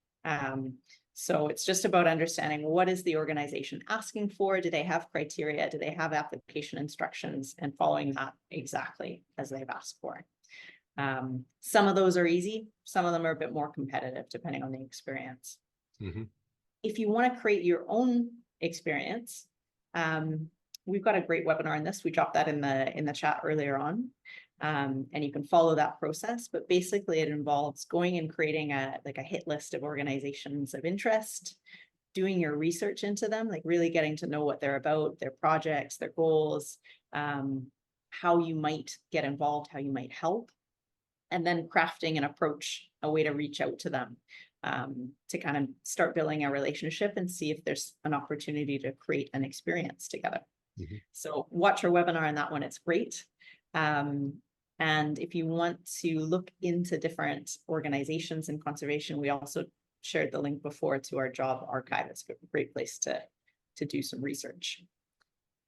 Speaker 2: So it's just about understanding what is the organization asking for? Do they have criteria? Do they have application instructions? And following that exactly as they've asked for. Some of those are easy. Some of them are a bit more competitive depending on the experience.
Speaker 1: Mm-hmm.
Speaker 2: If you want to create your own experience, we've got a great webinar on this. We dropped that in the chat earlier on. And you can follow that process, but basically it involves going and creating a hit list of organizations of interest, doing your research into them, like really getting to know what they're about, their projects, their goals, how you might get involved, how you might help, and then crafting an approach, a way to reach out to them, to kind of start building a relationship and see if there's an opportunity to create an experience together.
Speaker 1: Mm-hmm.
Speaker 2: So watch our webinar on that one, it's great. And if you want to look into different organizations in conservation, we also shared the link before to our job archive. It's a great place to do some research.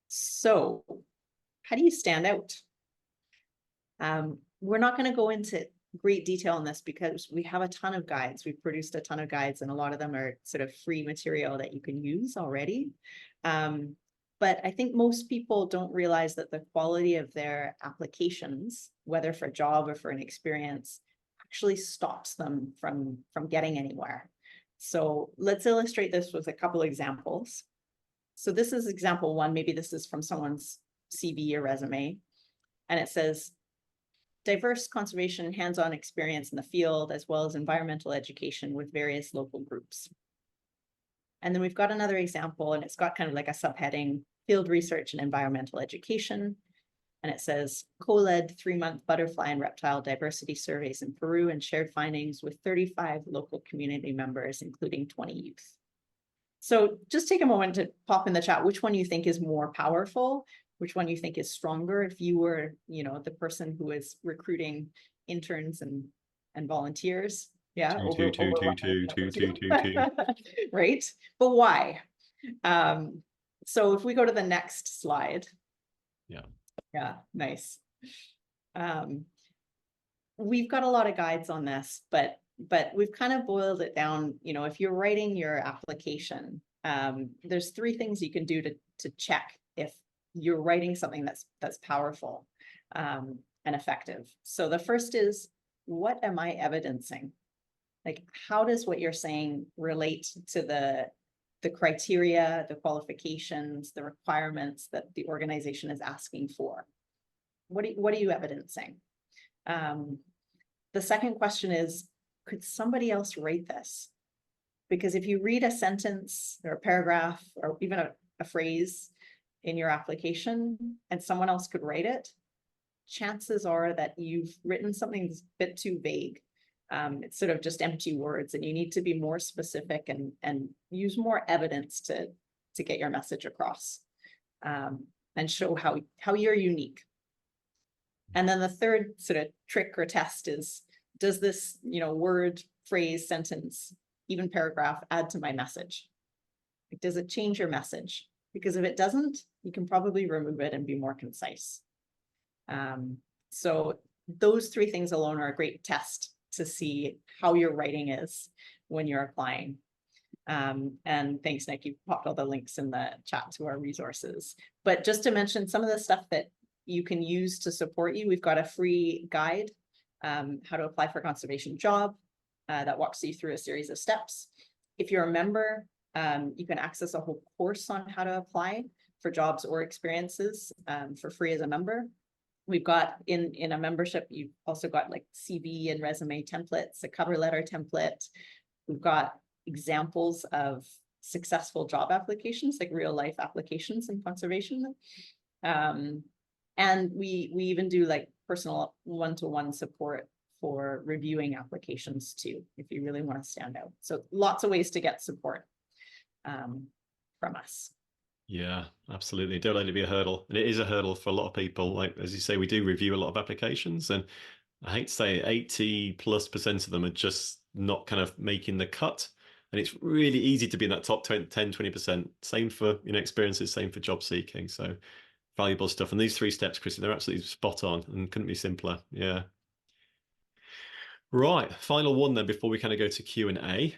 Speaker 2: So how do you stand out? We're not going to go into great detail on this because we have a ton of guides. We've produced a ton of guides, and a lot of them are sort of free material that you can use already. But I think most people don't realize that the quality of their applications, whether for a job or for an experience, actually stops them from getting anywhere. So let's illustrate this with a couple examples. So this is example one. Maybe this is from someone's CV or resume, and it says, diverse conservation hands-on experience in the field, as well as environmental education with various local groups. And then we've got another example, and it's got kind of like a subheading, field research and environmental education. And it says, co-led 3-month butterfly and reptile diversity surveys in Peru and shared findings with 35 local community members, including 20 youth. So just take a moment to pop in the chat which one you think is more powerful, which one you think is stronger if you were, the person who is recruiting interns and volunteers. Yeah, over right? But why? So if we go to the next slide. Yeah, nice. We've got a lot of guides on this, but we've kind of boiled it down. If you're writing your application, there's 3 things you can do to check if you're writing something that's powerful and effective. So the first is, what am I evidencing? Like, how does what you're saying relate to the criteria, the qualifications, the requirements that the organization is asking for? What are you evidencing? The second question is, could somebody else write this? Because if you read a sentence or a paragraph or even a phrase in your application and someone else could write it, chances are that you've written something that's a bit too vague. It's sort of just empty words, and you need to be more specific and use more evidence to get your message across, and show how you're unique. And then the third sort of trick or test is, does this, word, phrase, sentence, even paragraph add to my message? Like, does it change your message? Because if it doesn't, you can probably remove it and be more concise. So those 3 things alone are a great test to see how your writing is when you're applying. And thanks, Nick, you popped all the links in the chat to our resources. But just to mention some of the stuff that you can use to support you, we've got a free guide, how to apply for a conservation job, that walks you through a series of steps. If you're a member, you can access a whole course on how to apply for jobs or experiences for free as a member. We've got in a membership, you've also got like CV and resume templates, a cover letter template. We've got examples of successful job applications, like real life applications in conservation. And we even do like personal one-to-one support for reviewing applications too, if you really want to stand out. So lots of ways to get support from us.
Speaker 1: Yeah, absolutely. Don't let it be a hurdle. And it is a hurdle for a lot of people. Like, as you say, we do review a lot of applications, and I hate to say 80+% of them are just not kind of making the cut. And it's really easy to be in that top 10, 20%. Same for, experiences, same for job seeking. So valuable stuff. And these 3 steps, Chrissy, they're absolutely spot on and couldn't be simpler. Yeah. Right. Final one then before we kind of go to Q&A,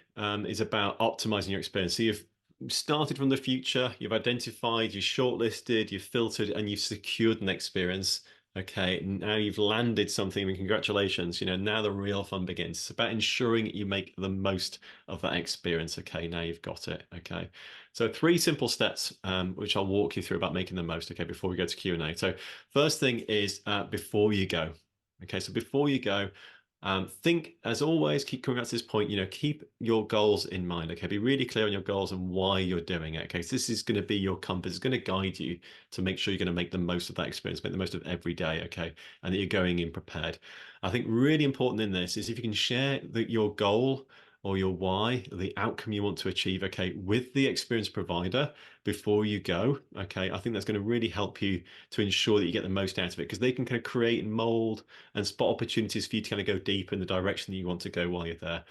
Speaker 1: is about optimizing your experience. So you've started from the future, you've identified, you've shortlisted, you've filtered, and you've secured an experience. Okay, now you've landed something, and congratulations. Now the real fun begins. It's about ensuring you make the most of that experience. Okay, now you've got it. Okay, so three simple steps, which I'll walk you through about making the most. Okay, before we go to Q&A. So first thing is before you go. Okay, so before you go, think, as always, keep coming back to this point, keep your goals in mind. Okay, be really clear on your goals and why you're doing it. Okay, so this is going to be your compass. It's going to guide you to make sure you're going to make the most of that experience, make the most of every day. Okay, and that you're going in prepared. I think really important in this is if you can share your goal or your why, the outcome you want to achieve, okay, with the experience provider before you go. Okay, I think that's going to really help you to ensure that you get the most out of it, because they can kind of create and mold and spot opportunities for you to kind of go deep in the direction that you want to go while you're there.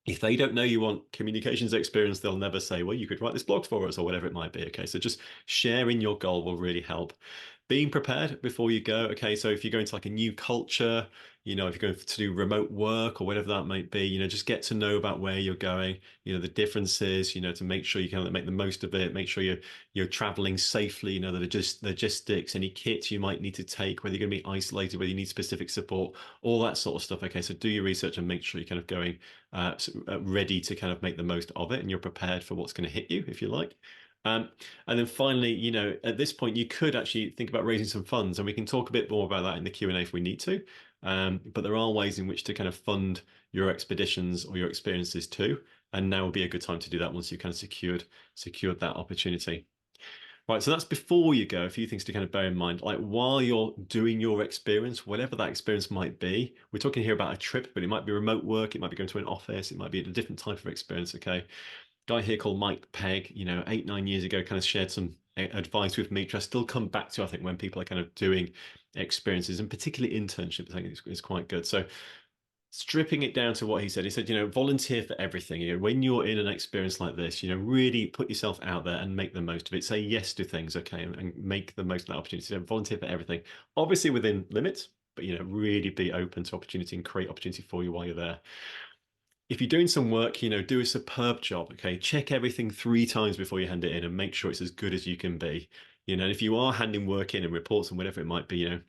Speaker 1: If they don't know you want communications experience, they'll never say, well, you could write this blog for us or whatever it might be. Okay, so just sharing your goal will really help. Being prepared before you go. Okay, so if you're going to like a new culture, if you're going to do remote work or whatever that might be, just get to know about where you're going, the differences, to make sure you can make the most of it, make sure you're traveling safely, the logistics, any kits you might need to take, whether you're going to be isolated, whether you need specific support, all that sort of stuff. Okay, so do your research and make sure you're kind of going ready to kind of make the most of it, and you're prepared for what's going to hit you, if you like. And then finally, at this point, you could actually think about raising some funds, and we can talk a bit more about that in the Q&A if we need to. But there are ways in which to kind of fund your expeditions or your experiences too. And now would be a good time to do that once you've kind of secured that opportunity. Right, so that's before you go. A few things to kind of bear in mind. Like while you're doing your experience, whatever that experience might be, we're talking here about a trip, but it might be remote work, it might be going to an office, it might be a different type of experience. Okay, guy here called Mike Pegg, 8, 9 years ago, kind of shared some advice with me, which I still come back to, I think, when people are kind of doing experiences, and particularly internships, I think is quite good. So stripping it down to what he said, volunteer for everything. When you're in an experience like this, really put yourself out there and make the most of it. Say yes to things, okay, and make the most of that opportunity. Volunteer for everything, obviously within limits, but really be open to opportunity and create opportunity for you while you're there. If you're doing some work, do a superb job. Okay, check everything 3 times before you hand it in and make sure it's as good as you can be. And if you are handing work in and reports and whatever it might be,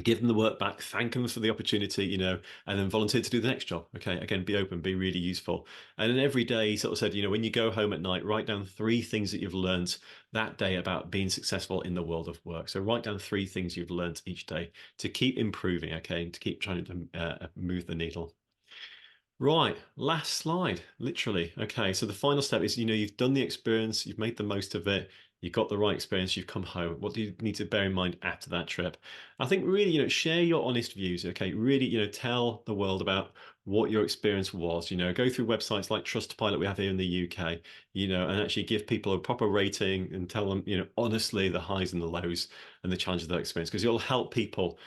Speaker 1: give them the work back, thank them for the opportunity, and then volunteer to do the next job. Okay, again, be open, be really useful. And then every day, he sort of said, when you go home at night, write down 3 things that you've learned that day about being successful in the world of work. So write down 3 things you've learned each day to keep improving, okay, and to keep trying to move the needle. Right, last slide, literally. Okay, so the final step is, you've done the experience, you've made the most of it, you've got the right experience, you've come home. What do you need to bear in mind after that trip? I think really, share your honest views, okay? Really, tell the world about what your experience was. Go through websites like Trustpilot we have here in the UK, and actually give people a proper rating and tell them, honestly, the highs and the lows and the challenges of that experience, because it'll help people,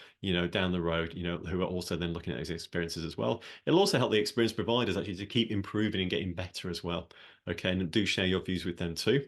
Speaker 1: down the road, who are also then looking at those experiences as well. It'll also help the experience providers actually to keep improving and getting better as well. Okay, and do share your views with them too.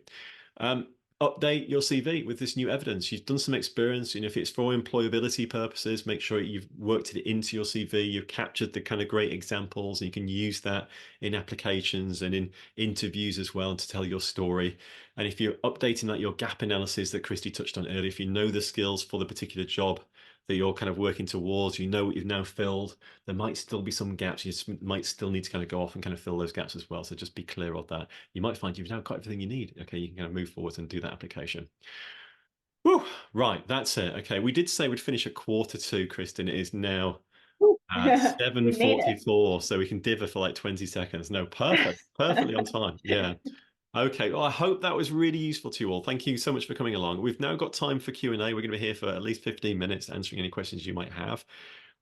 Speaker 1: Um, Update your CV with this new evidence. You've done some experience, if it's for employability purposes, make sure you've worked it into your CV, you've captured the kind of great examples, and you can use that in applications and in interviews as well to tell your story. And if you're updating that, your gap analysis that Christy touched on earlier, if you know the skills for the particular job that you're kind of working towards, what you've now filled, there might still be some gaps. You might still need to kind of go off and kind of fill those gaps as well. So just be clear on that. You might find you've now got everything you need. Okay, you can kind of move forward and do that application. Whew, right, that's it. Okay, we did say we'd finish at 1:45, Kristen. It is now
Speaker 2: Woo. We made it.
Speaker 1: 7:44, so we can dither for like 20 seconds. No, perfect. Perfectly on time. Yeah. Okay, well, I hope that was really useful to you all. Thank you so much for coming along. We've now got time for Q&A. We're going to be here for at least 15 minutes answering any questions you might have.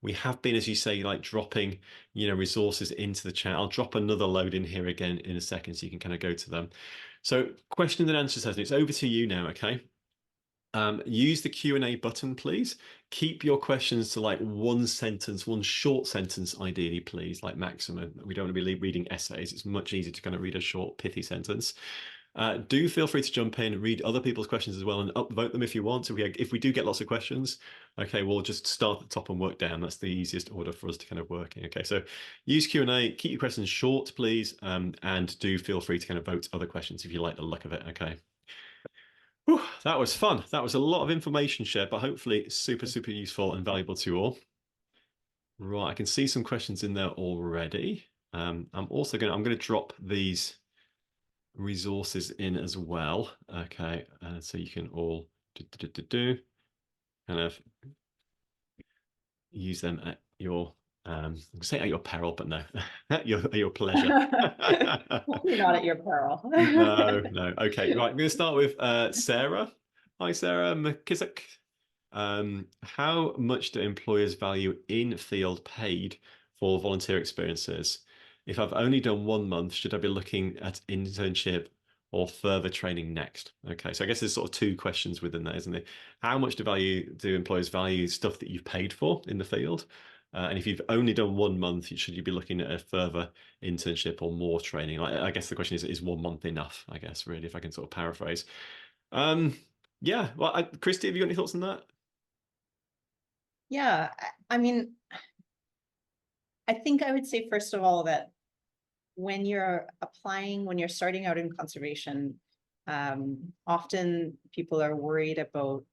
Speaker 1: We have been, as you say, like dropping, resources into the chat. I'll drop another load in here again in a second so you can kind of go to them. So questions and answer session, it's over to you now, okay? Use the Q&A button, please. Keep your questions to like one sentence, one short sentence, ideally, please, like maximum. We don't want to be reading essays. It's much easier to kind of read a short, pithy sentence. Do feel free to jump in, read other people's questions as well, and upvote them if you want. So if we do get lots of questions, okay, we'll just start at the top and work down. That's the easiest order for us to kind of work in. Okay, so use Q&A. Keep your questions short, please, and do feel free to kind of vote other questions if you like the look of it. Okay. Whew, that was fun. That was a lot of information shared, but hopefully super, super useful and valuable to you all. Right, I can see some questions in there already. I'm going to drop these resources in as well. Okay, so you can all kind of use them at your I'm say at your peril, but no, at your pleasure.
Speaker 2: You're not at your peril.
Speaker 1: No, no. Okay, right. I'm going to start with Sarah. Hi, Sarah McKissick. How much do employers value in-field paid for volunteer experiences? If I've only done 1 month, should I be looking at internship or further training next? Okay, so I guess there's sort of two questions within that, isn't it? How much do employers value stuff that you've paid for in the field? And if you've only done 1 month, should you be looking at a further internship or more training? I guess the question is 1 month enough? I guess really, if I can sort of paraphrase. Um, yeah. Well, Christy, have you got any thoughts on that?
Speaker 2: Yeah, I mean, I think I would say, first of all, that when you're applying, when you're starting out in conservation, often people are worried about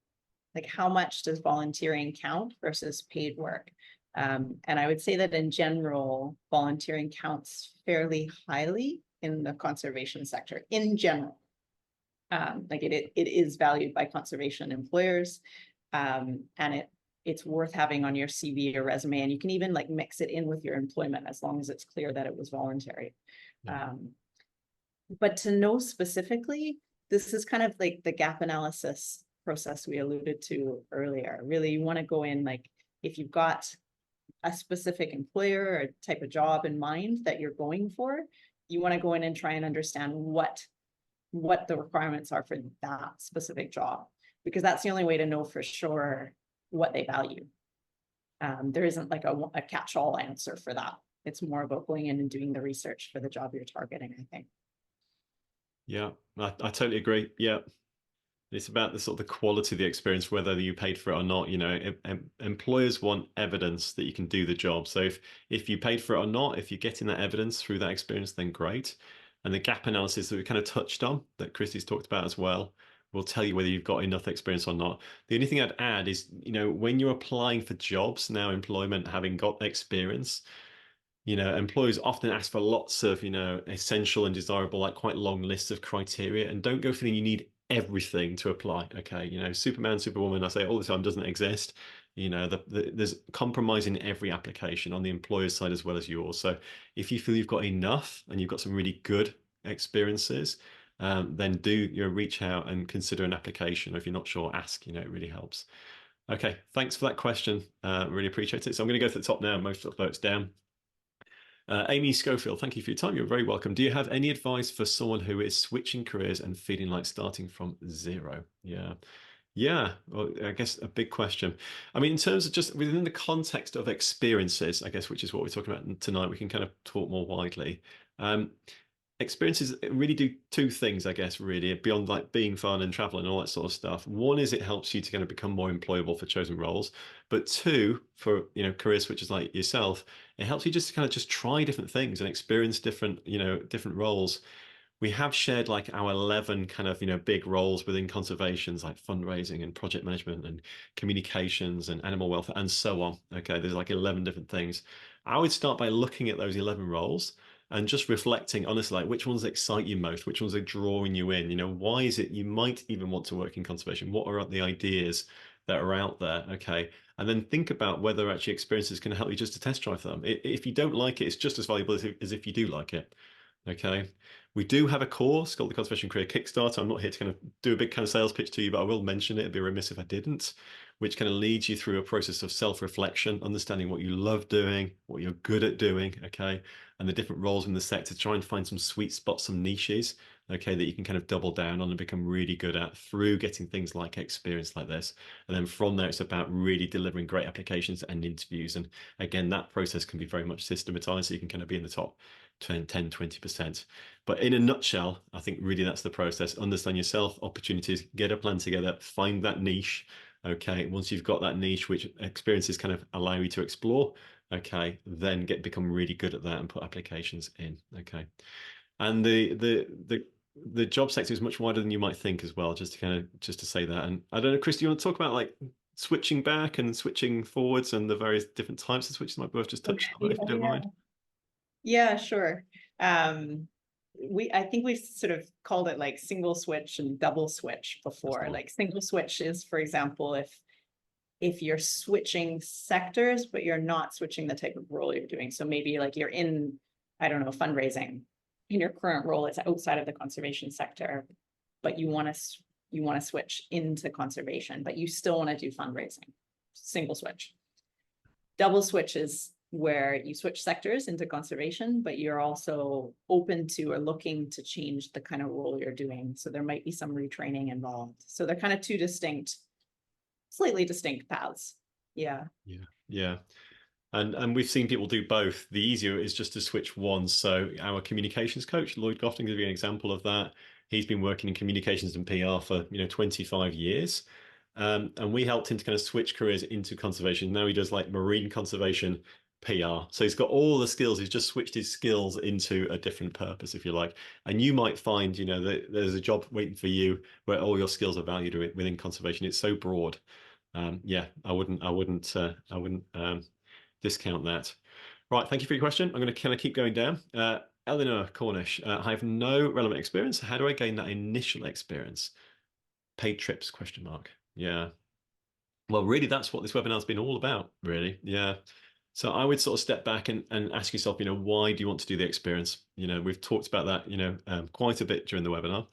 Speaker 2: like how much does volunteering count versus paid work. And I would say that in general, volunteering counts fairly highly in the conservation sector in general. Like it is valued by conservation employers, and it's worth having on your CV or resume, and you can even like mix it in with your employment as long as it's clear that it was voluntary.
Speaker 1: Yeah.
Speaker 2: But to know specifically, this is kind of like the gap analysis process we alluded to earlier. Really, you want to go in like if you've got a specific employer or type of job in mind that you're going for, you want to go in and try and understand what the requirements are for that specific job, because that's the only way to know for sure what they value. There isn't like a catch-all answer for that. It's more about going in and doing the research for the job you're targeting, I think.
Speaker 1: Yeah, I totally agree. Yeah. It's about the sort of the quality of the experience, whether you paid for it or not. You know, employers want evidence that you can do the job. So if you paid for it or not, if you're getting that evidence through that experience, then great. And the gap analysis that we kind of touched on, that Christy's talked about as well, will tell you whether you've got enough experience or not. The only thing I'd add is, you know, when you're applying for jobs now, employment, having got experience, you know, employers often ask for lots of, you know, essential and desirable, like quite long lists of criteria, and don't go feeling you need everything to apply. Okay, you know, Superman, Superwoman, I say all the time, doesn't exist. You know, there's compromise in every application on the employer's side as well as yours. So if you feel you've got enough and you've got some really good experiences, then do, you know, reach out and consider an application. Or if you're not sure, ask. You know, it really helps. Okay, thanks for that question. Really appreciate it. So I'm going to go to the top now. Most of the votes down. Amy Schofield, thank you for your time. You're very welcome. Do you have any advice for someone who is switching careers and feeling like starting from zero? Yeah. Yeah, well, I guess a big question. I mean, in terms of just within the context of experiences, I guess, which is what we're talking about tonight, we can kind of talk more widely. Um, Experiences really do two things, I guess, really, beyond like being fun and travel and all that sort of stuff. One is it helps you to kind of become more employable for chosen roles, but two, for, you know, career switchers like yourself, it helps you just kind of just try different things and experience different, you know, different roles. We have shared like our 11 kind of, you know, big roles within conservations, like fundraising and project management and communications and animal welfare and so on. Okay, there's like 11 different things. I would start by looking at those 11 roles and just reflecting honestly, like which ones excite you most, which ones are drawing you in. You know, why is it you might even want to work in conservation? What are the ideas that are out there? Okay, and then think about whether actually experiences can help you just to test drive them. If you don't like it, it's just as valuable as if you do like it. Okay. We do have a course called the Conservation Career Kickstarter. I'm not here to kind of do a big kind of sales pitch to you, but I will mention it. It'd be remiss if I didn't, which kind of leads you through a process of self-reflection, understanding what you love doing, what you're good at doing, okay, and the different roles in the sector. Try and find some sweet spots, some niches, okay, that you can kind of double down on and become really good at through getting things like experience like this. And then from there, it's about really delivering great applications and interviews. And again, that process can be very much systematized, so you can kind of be in the top 10, 20%. But in a nutshell, I think really that's the process. Understand yourself, opportunities, get a plan together, find that niche. Okay, once you've got that niche, which experiences kind of allow you to explore, okay, then become really good at that and put applications in. Okay. And the the job sector is much wider than you might think as well, just to just to say that. And I don't know, Chris, do you want to talk about like switching back and switching forwards and the various different types of switches? Might be worth just touching on that if you don't
Speaker 2: Yeah.
Speaker 1: mind.
Speaker 2: Yeah, sure. Um, I think we've sort of called it like single switch and double switch
Speaker 1: That's the
Speaker 2: before.
Speaker 1: one.
Speaker 2: Like single switch is, for example, if you're switching sectors, but you're not switching the type of role you're doing. So maybe like you're in, I don't know, fundraising. In your current role, it's outside of the conservation sector, but you want to switch into conservation, but you still want to do fundraising. Single switch. Double switch is where you switch sectors into conservation, but you're also open to or looking to change the kind of role you're doing. So there might be some retraining involved. So they're kind of two slightly distinct paths. Yeah.
Speaker 1: Yeah, yeah. And we've seen people do both. The easier is just to switch one. So our communications coach, Lloyd Gofting, gives you an example of that. He's been working in communications and PR for 25 years. And we helped him to kind of switch careers into conservation. Now he does like marine conservation PR. So he's got all the skills. He's just switched his skills into a different purpose, if you like. And you might find, that there's a job waiting for you where all your skills are valued within conservation. It's so broad. Yeah, I wouldn't discount that. Right, thank you for your question. I'm going to kind of keep going down. Eleanor Cornish, I have no relevant experience. How do I gain that initial experience? Paid trips, question mark. Yeah. Well, really, that's what this webinar has been all about, really. Yeah. So I would sort of step back and ask yourself, why do you want to do the experience? We've talked about that, quite a bit during the webinar.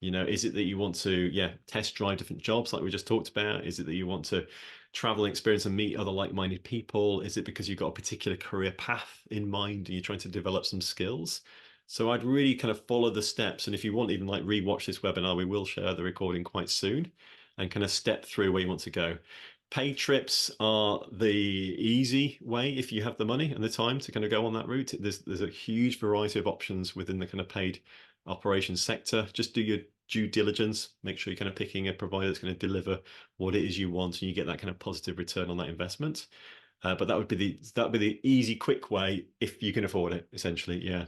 Speaker 1: Is it that you want to, test drive different jobs like we just talked about? Is it that you want to travel and experience and meet other like-minded people? Is it because you've got a particular career path in mind and you're trying to develop some skills? So I'd really kind of follow the steps. And if you want even like rewatch this webinar, we will share the recording quite soon and kind of step through where you want to go. Paid trips are the easy way if you have the money and the time to kind of go on that route. There's a huge variety of options within the kind of paid operations sector. Just do your due diligence. Make sure you're kind of picking a provider that's going to deliver what it is you want, and you get that kind of positive return on that investment. But that would be the easy, quick way if you can afford it. Essentially, yeah.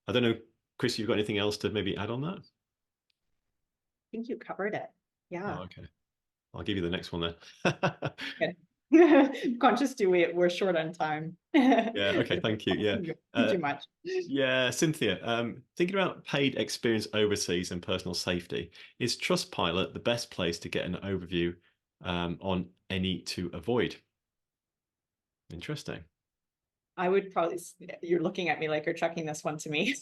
Speaker 1: I don't know, Chris, you've got anything else to maybe add on that?
Speaker 2: I think you covered it. Yeah.
Speaker 1: Oh, okay. I'll give you the next one then.
Speaker 2: Good. Conscious we're short on time.
Speaker 1: Yeah. Okay. Thank you. Yeah.
Speaker 2: Too much.
Speaker 1: Yeah. Cynthia, thinking about paid experience overseas and personal safety, is Trustpilot the best place to get an overview on any to avoid? Interesting.
Speaker 2: I would probably, you're looking at me like you're chucking this one to me.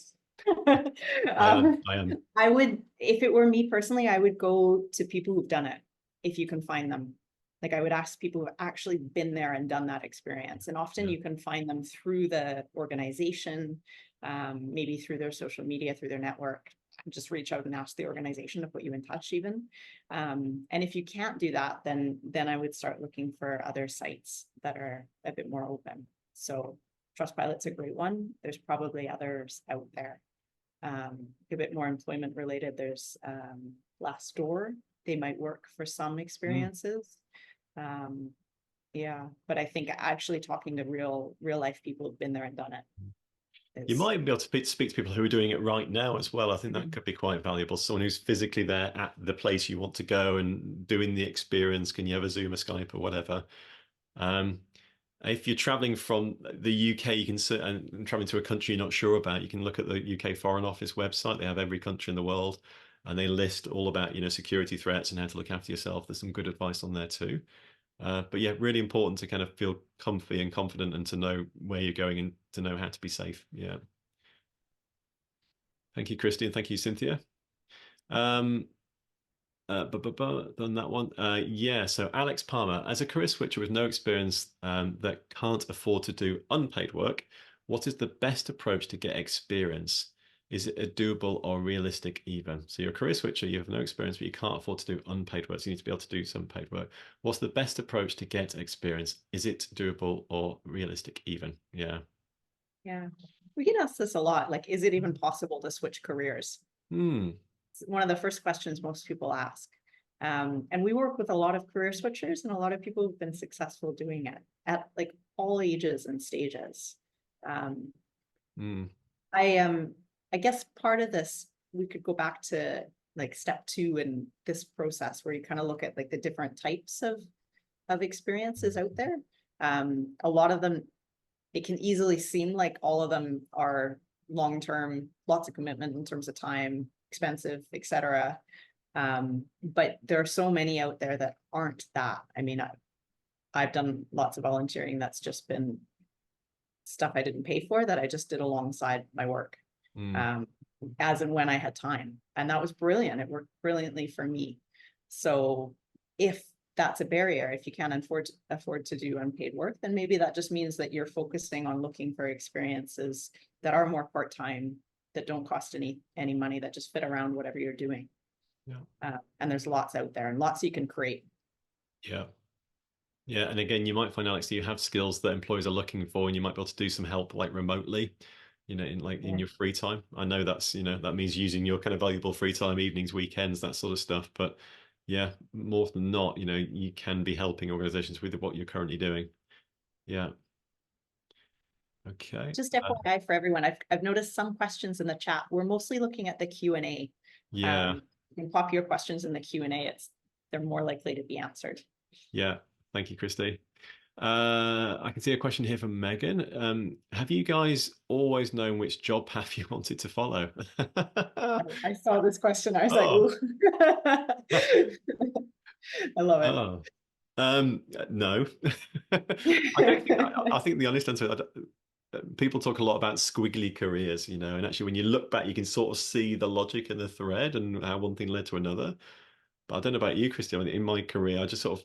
Speaker 1: I am. I am.
Speaker 2: I would, if it were me personally, I would go to people who've done it, if you can find them. Like I would ask people who've actually been there and done that experience. And often
Speaker 1: Yeah.
Speaker 2: you can find them through the organization, maybe through their social media, through their network. Just reach out and ask the organization to put you in touch even. And if you can't do that, then I would start looking for other sites that are a bit more open. So Trustpilot's a great one. There's probably others out there. A bit more employment related. There's Glassdoor. They might work for some experiences. Yeah, but I think actually talking to real life people who've been there and done it
Speaker 1: You
Speaker 2: is.
Speaker 1: might be able to speak to people who are doing it right now as well. I think that could be quite valuable. Someone who's physically there at the place you want to go and doing the experience. Can you have a Zoom, a Skype, or whatever? Um, if you're traveling from the UK, you can and traveling to a country you're not sure about, you can look at the UK Foreign Office website. They have every country in the world, and they list all about security threats and how to look after yourself. There's some good advice on there too. But yeah, really important to kind of feel comfy and confident and to know where you're going and to know how to be safe. Yeah. Thank you, Christy, and thank you, Cynthia. Um, done that one. Yeah, so Alex Palmer, as a career switcher with no experience that can't afford to do unpaid work, what is the best approach to get experience? Is it a doable or realistic even? So you're a career switcher, you have no experience, but you can't afford to do unpaid work. So you need to be able to do some paid work. What's the best approach to get experience? Is it doable or realistic even? Yeah.
Speaker 2: Yeah, we get asked this a lot. Like, is it even possible to switch careers?
Speaker 1: Hmm.
Speaker 2: It's one of the first questions most people ask. And we work with a lot of career switchers and a lot of people who've been successful doing it at like all ages and stages.
Speaker 1: Hmm.
Speaker 2: I guess part of this we could go back to like step 2 in this process where you kind of look at like the different types of experiences out there. A lot of them, it can easily seem like all of them are long-term, lots of commitment in terms of time, expensive, etc. But there are so many out there that aren't that. I mean, I've done lots of volunteering that's just been stuff I didn't pay for that I just did alongside my work, as and when I had time. And that was brilliant. It worked brilliantly for me. So if that's a barrier, if you can't afford to do unpaid work, then maybe that just means that you're focusing on looking for experiences that are more part-time, that don't cost any money, that just fit around whatever you're doing.
Speaker 1: Yeah.
Speaker 2: And there's lots out there and lots you can create.
Speaker 1: Yeah. Yeah. And again, you might find, Alex, that you have skills that employers are looking for, and you might be able to do some help like remotely, in
Speaker 2: Yeah.
Speaker 1: your free time. I know that's, that means using your kind of valuable free time, evenings, weekends, that sort of stuff. But yeah, more than not, you can be helping organizations with what you're currently doing. Yeah. Okay.
Speaker 2: Just FYI for everyone, I've noticed some questions in the chat. We're mostly looking at the Q&A.
Speaker 1: Yeah.
Speaker 2: You can pop your questions in the Q&A. They're more likely to be answered.
Speaker 1: Yeah. Thank you, Christy. I can see a question here from Megan. Have you guys always known which job path you wanted to follow?
Speaker 2: I saw this question. I was like,
Speaker 1: Oh.
Speaker 2: ooh. I love it.
Speaker 1: Oh. No. I don't think. I think the honest answer. People talk a lot about squiggly careers, and actually, when you look back, you can sort of see the logic and the thread and how one thing led to another. But I don't know about you, Christy. I mean, in my career, I sort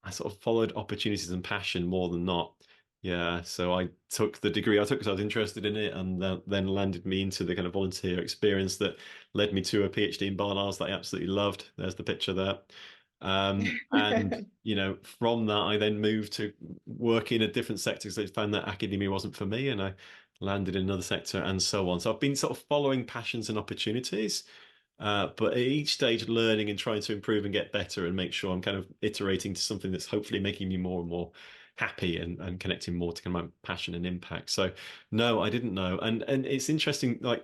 Speaker 1: of followed opportunities and passion more than not. Yeah, so I took the degree I took because I was interested in it, and then landed me into the kind of volunteer experience that led me to a PhD in Barnards that I absolutely loved. There's the picture there. And from that, I then moved to work in a different sector because I found that academia wasn't for me, and I landed in another sector and so on. So I've been sort of following passions and opportunities. But at each stage, learning and trying to improve and get better and make sure I'm kind of iterating to something that's hopefully making me more and more happy and connecting more to kind of my passion and impact. So no, I didn't know. And it's interesting, like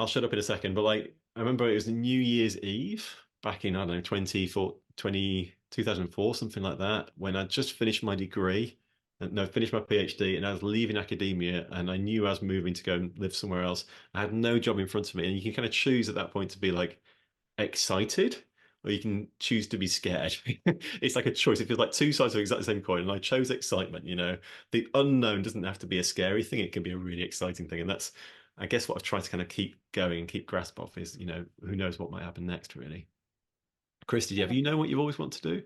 Speaker 1: I'll shut up in a second, but like I remember it was New Year's Eve back in, I don't know, 2004, something like that, when I just finished my degree. No, finished my PhD, and I was leaving academia, and I knew I was moving to go and live somewhere else. I had no job in front of me, and you can kind of choose at that point to be like excited, or you can choose to be scared. It's like a choice. It feels like two sides of exactly the same coin, and I chose excitement. The unknown doesn't have to be a scary thing; it can be a really exciting thing, and that's, I guess, what I've tried to kind of keep going and keep grasp of is, who knows what might happen next, really. Christy, have you know what you've always wanted to do?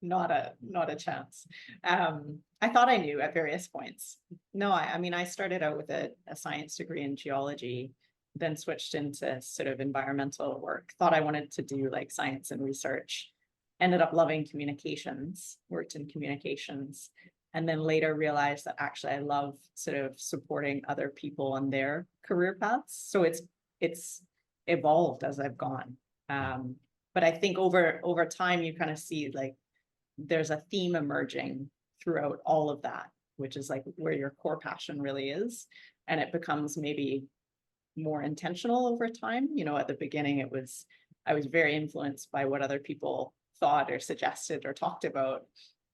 Speaker 2: Not a chance. I thought I knew at various points. No, I mean, I started out with a science degree in geology, then switched into sort of environmental work. Thought I wanted to do like science and research. Ended up loving communications, worked in communications, and then later realized that actually I love sort of supporting other people on their career paths. So it's evolved as I've gone. But I think over time you kind of see like there's a theme emerging throughout all of that, which is like where your core passion really is. And it becomes maybe more intentional over time. At the beginning, I was very influenced by what other people thought or suggested or talked about.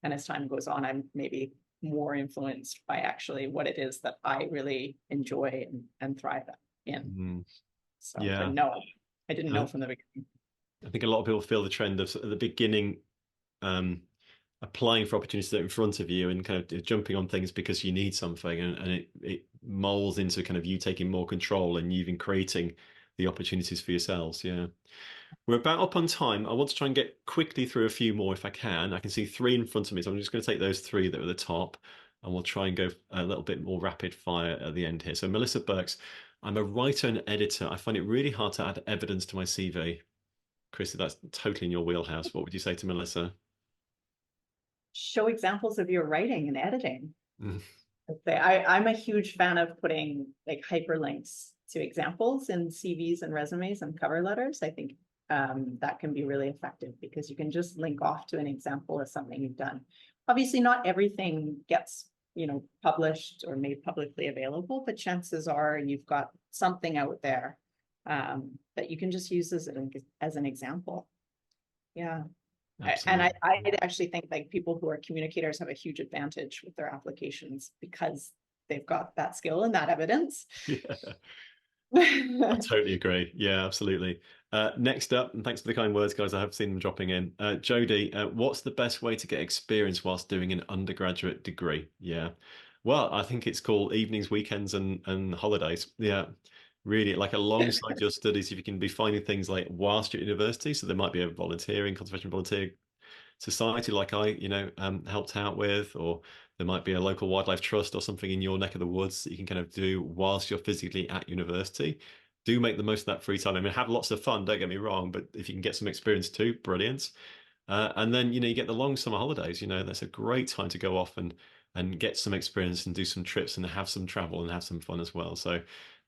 Speaker 2: And as time goes on, I'm maybe more influenced by actually what it is that I really enjoy and thrive in.
Speaker 1: Mm,
Speaker 2: So, but
Speaker 1: yeah.
Speaker 2: no, I didn't know
Speaker 1: I
Speaker 2: from the beginning.
Speaker 1: I think a lot of people feel the trend of at the beginning, applying for opportunities that are in front of you and kind of jumping on things because you need something, and it molds into kind of you taking more control and you've been creating the opportunities for yourselves. Yeah. We're about up on time. I want to try and get quickly through a few more if I can. I can see three in front of me, so I'm just going to take those three that are at the top, and we'll try and go a little bit more rapid fire at the end here. So Melissa Burks, I'm a writer and editor. I find it really hard to add evidence to my CV. Christy, that's totally in your wheelhouse. What would you say to Melissa?
Speaker 2: Show examples of your writing and editing.
Speaker 1: Mm.
Speaker 2: I'm a huge fan of putting like hyperlinks to examples in CVs and resumes and cover letters. I think that can be really effective because you can just link off to an example of something you've done. Obviously, not everything gets published or made publicly available, but chances are you've got something out there that you can just use as an example. Yeah. And
Speaker 1: Absolutely.
Speaker 2: I actually think like people who are communicators have a huge advantage with their applications because they've got that skill and that evidence.
Speaker 1: Yeah. I totally agree. Yeah, absolutely. Next up, and thanks for the kind words, guys. I have seen them dropping in. Jodie, what's the best way to get experience whilst doing an undergraduate degree? Yeah. Well, I think it's called evenings, weekends, and holidays. Yeah. Really, like alongside your studies, if you can be finding things like whilst you're at university, so there might be a volunteering, conservation volunteer society like helped out with, or there might be a local wildlife trust or something in your neck of the woods that you can kind of do whilst you're physically at university. Do make the most of that free time. I mean, have lots of fun, don't get me wrong, but if you can get some experience too, brilliant. And then you get the long summer holidays. That's a great time to go off and get some experience and do some trips and have some travel and have some fun as well. So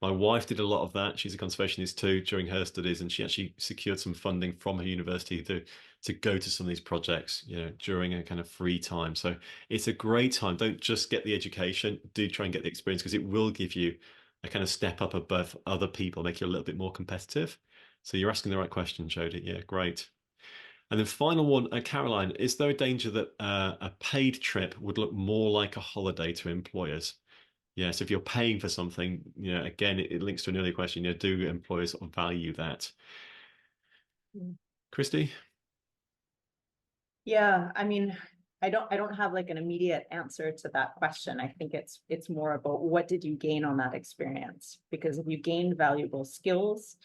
Speaker 1: my wife did a lot of that. She's a conservationist too during her studies, and she actually secured some funding from her university to go to some of these projects, during a kind of free time. So it's a great time. Don't just get the education, do try and get the experience because it will give you a kind of step up above other people, make you a little bit more competitive. So you're asking the right question, Jodie. Yeah, great. And then final one, Caroline, is there a danger that a paid trip would look more like a holiday to employers? Yes, if you're paying for something, again, it links to an earlier question, do employers value that? Christy?
Speaker 2: Yeah, I mean, I don't have like an immediate answer to that question. I think it's more about what did you gain on that experience? Because if you gained valuable skills,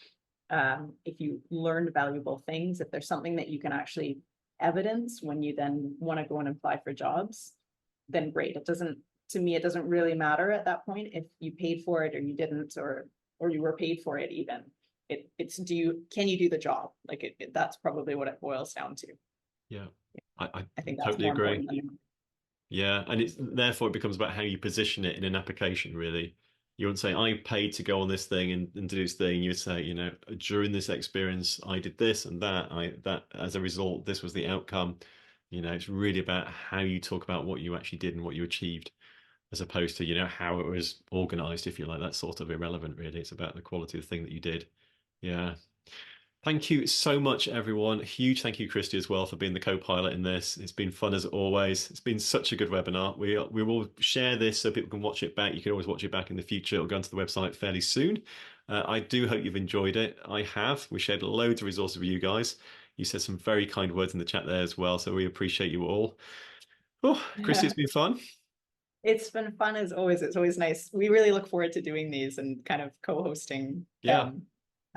Speaker 2: if you learned valuable things, if there's something that you can actually evidence when you then want to go and apply for jobs, then great. To me, it doesn't really matter at that point if you paid for it or you didn't, or you were paid for it even. Can you do the job? Like that's probably what it boils down to.
Speaker 1: Yeah, I
Speaker 2: I think that's
Speaker 1: totally
Speaker 2: more
Speaker 1: agree.
Speaker 2: important than.
Speaker 1: Yeah, and it's therefore it becomes about how you position it in an application, really. You wouldn't say, I paid to go on this thing and do this thing. You would say, during this experience, I did this and that. That as a result, this was the outcome. It's really about how you talk about what you actually did and what you achieved, as opposed to, how it was organized, if you like. That's sort of irrelevant, really. It's about the quality of the thing that you did. Yeah. Thank you so much, everyone. Huge thank you, Christy, as well, for being the co-pilot in this. It's been fun as always. It's been such a good webinar. We will share this so people can watch it back. You can always watch it back in the future. It'll go onto the website fairly soon. I do hope you've enjoyed it. I have. We shared loads of resources with you guys. You said some very kind words in the chat there as well, so we appreciate you all. Oh, Christy, it's been fun.
Speaker 2: It's been fun as always. It's always nice. We really look forward to doing these and kind of co-hosting
Speaker 1: Yeah.
Speaker 2: them.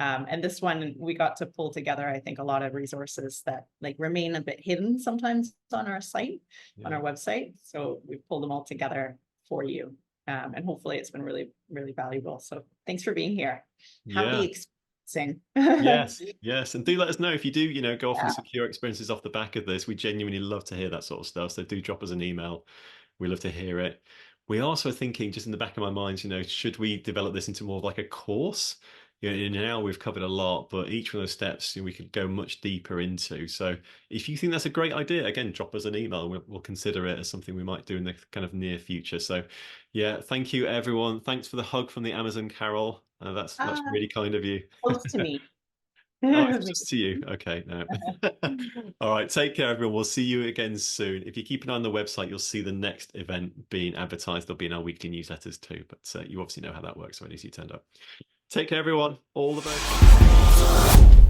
Speaker 2: And this one, we got to pull together, I think, a lot of resources that like remain a bit hidden sometimes on our site, on our website. So we pulled them all together for you. And hopefully it's been really, really valuable. So thanks for being here.
Speaker 1: Yeah.
Speaker 2: Happy experiencing.
Speaker 1: Yes, yes. And do let us know if you do, go off and
Speaker 2: Yeah.
Speaker 1: secure experiences off the back of this. We genuinely love to hear that sort of stuff. So do drop us an email. We love to hear it. We are also thinking, just in the back of my mind, should we develop this into more of like a course? Now we've covered a lot, but each one of those steps we could go much deeper into. So if you think that's a great idea, again, drop us an email and we'll consider it as something we might do in the kind of near future. So yeah, thank you, everyone. Thanks for the hug from the Amazon, Carol. That's really kind of you.
Speaker 2: Close to me.
Speaker 1: Oh, it's just to you. Okay, no. All right, take care, everyone. We'll see you again soon. If you keep an eye on the website, you'll see the next event being advertised. They'll be in our weekly newsletters too, but you obviously know how that works already, so you turned up. Take care, everyone. All the best.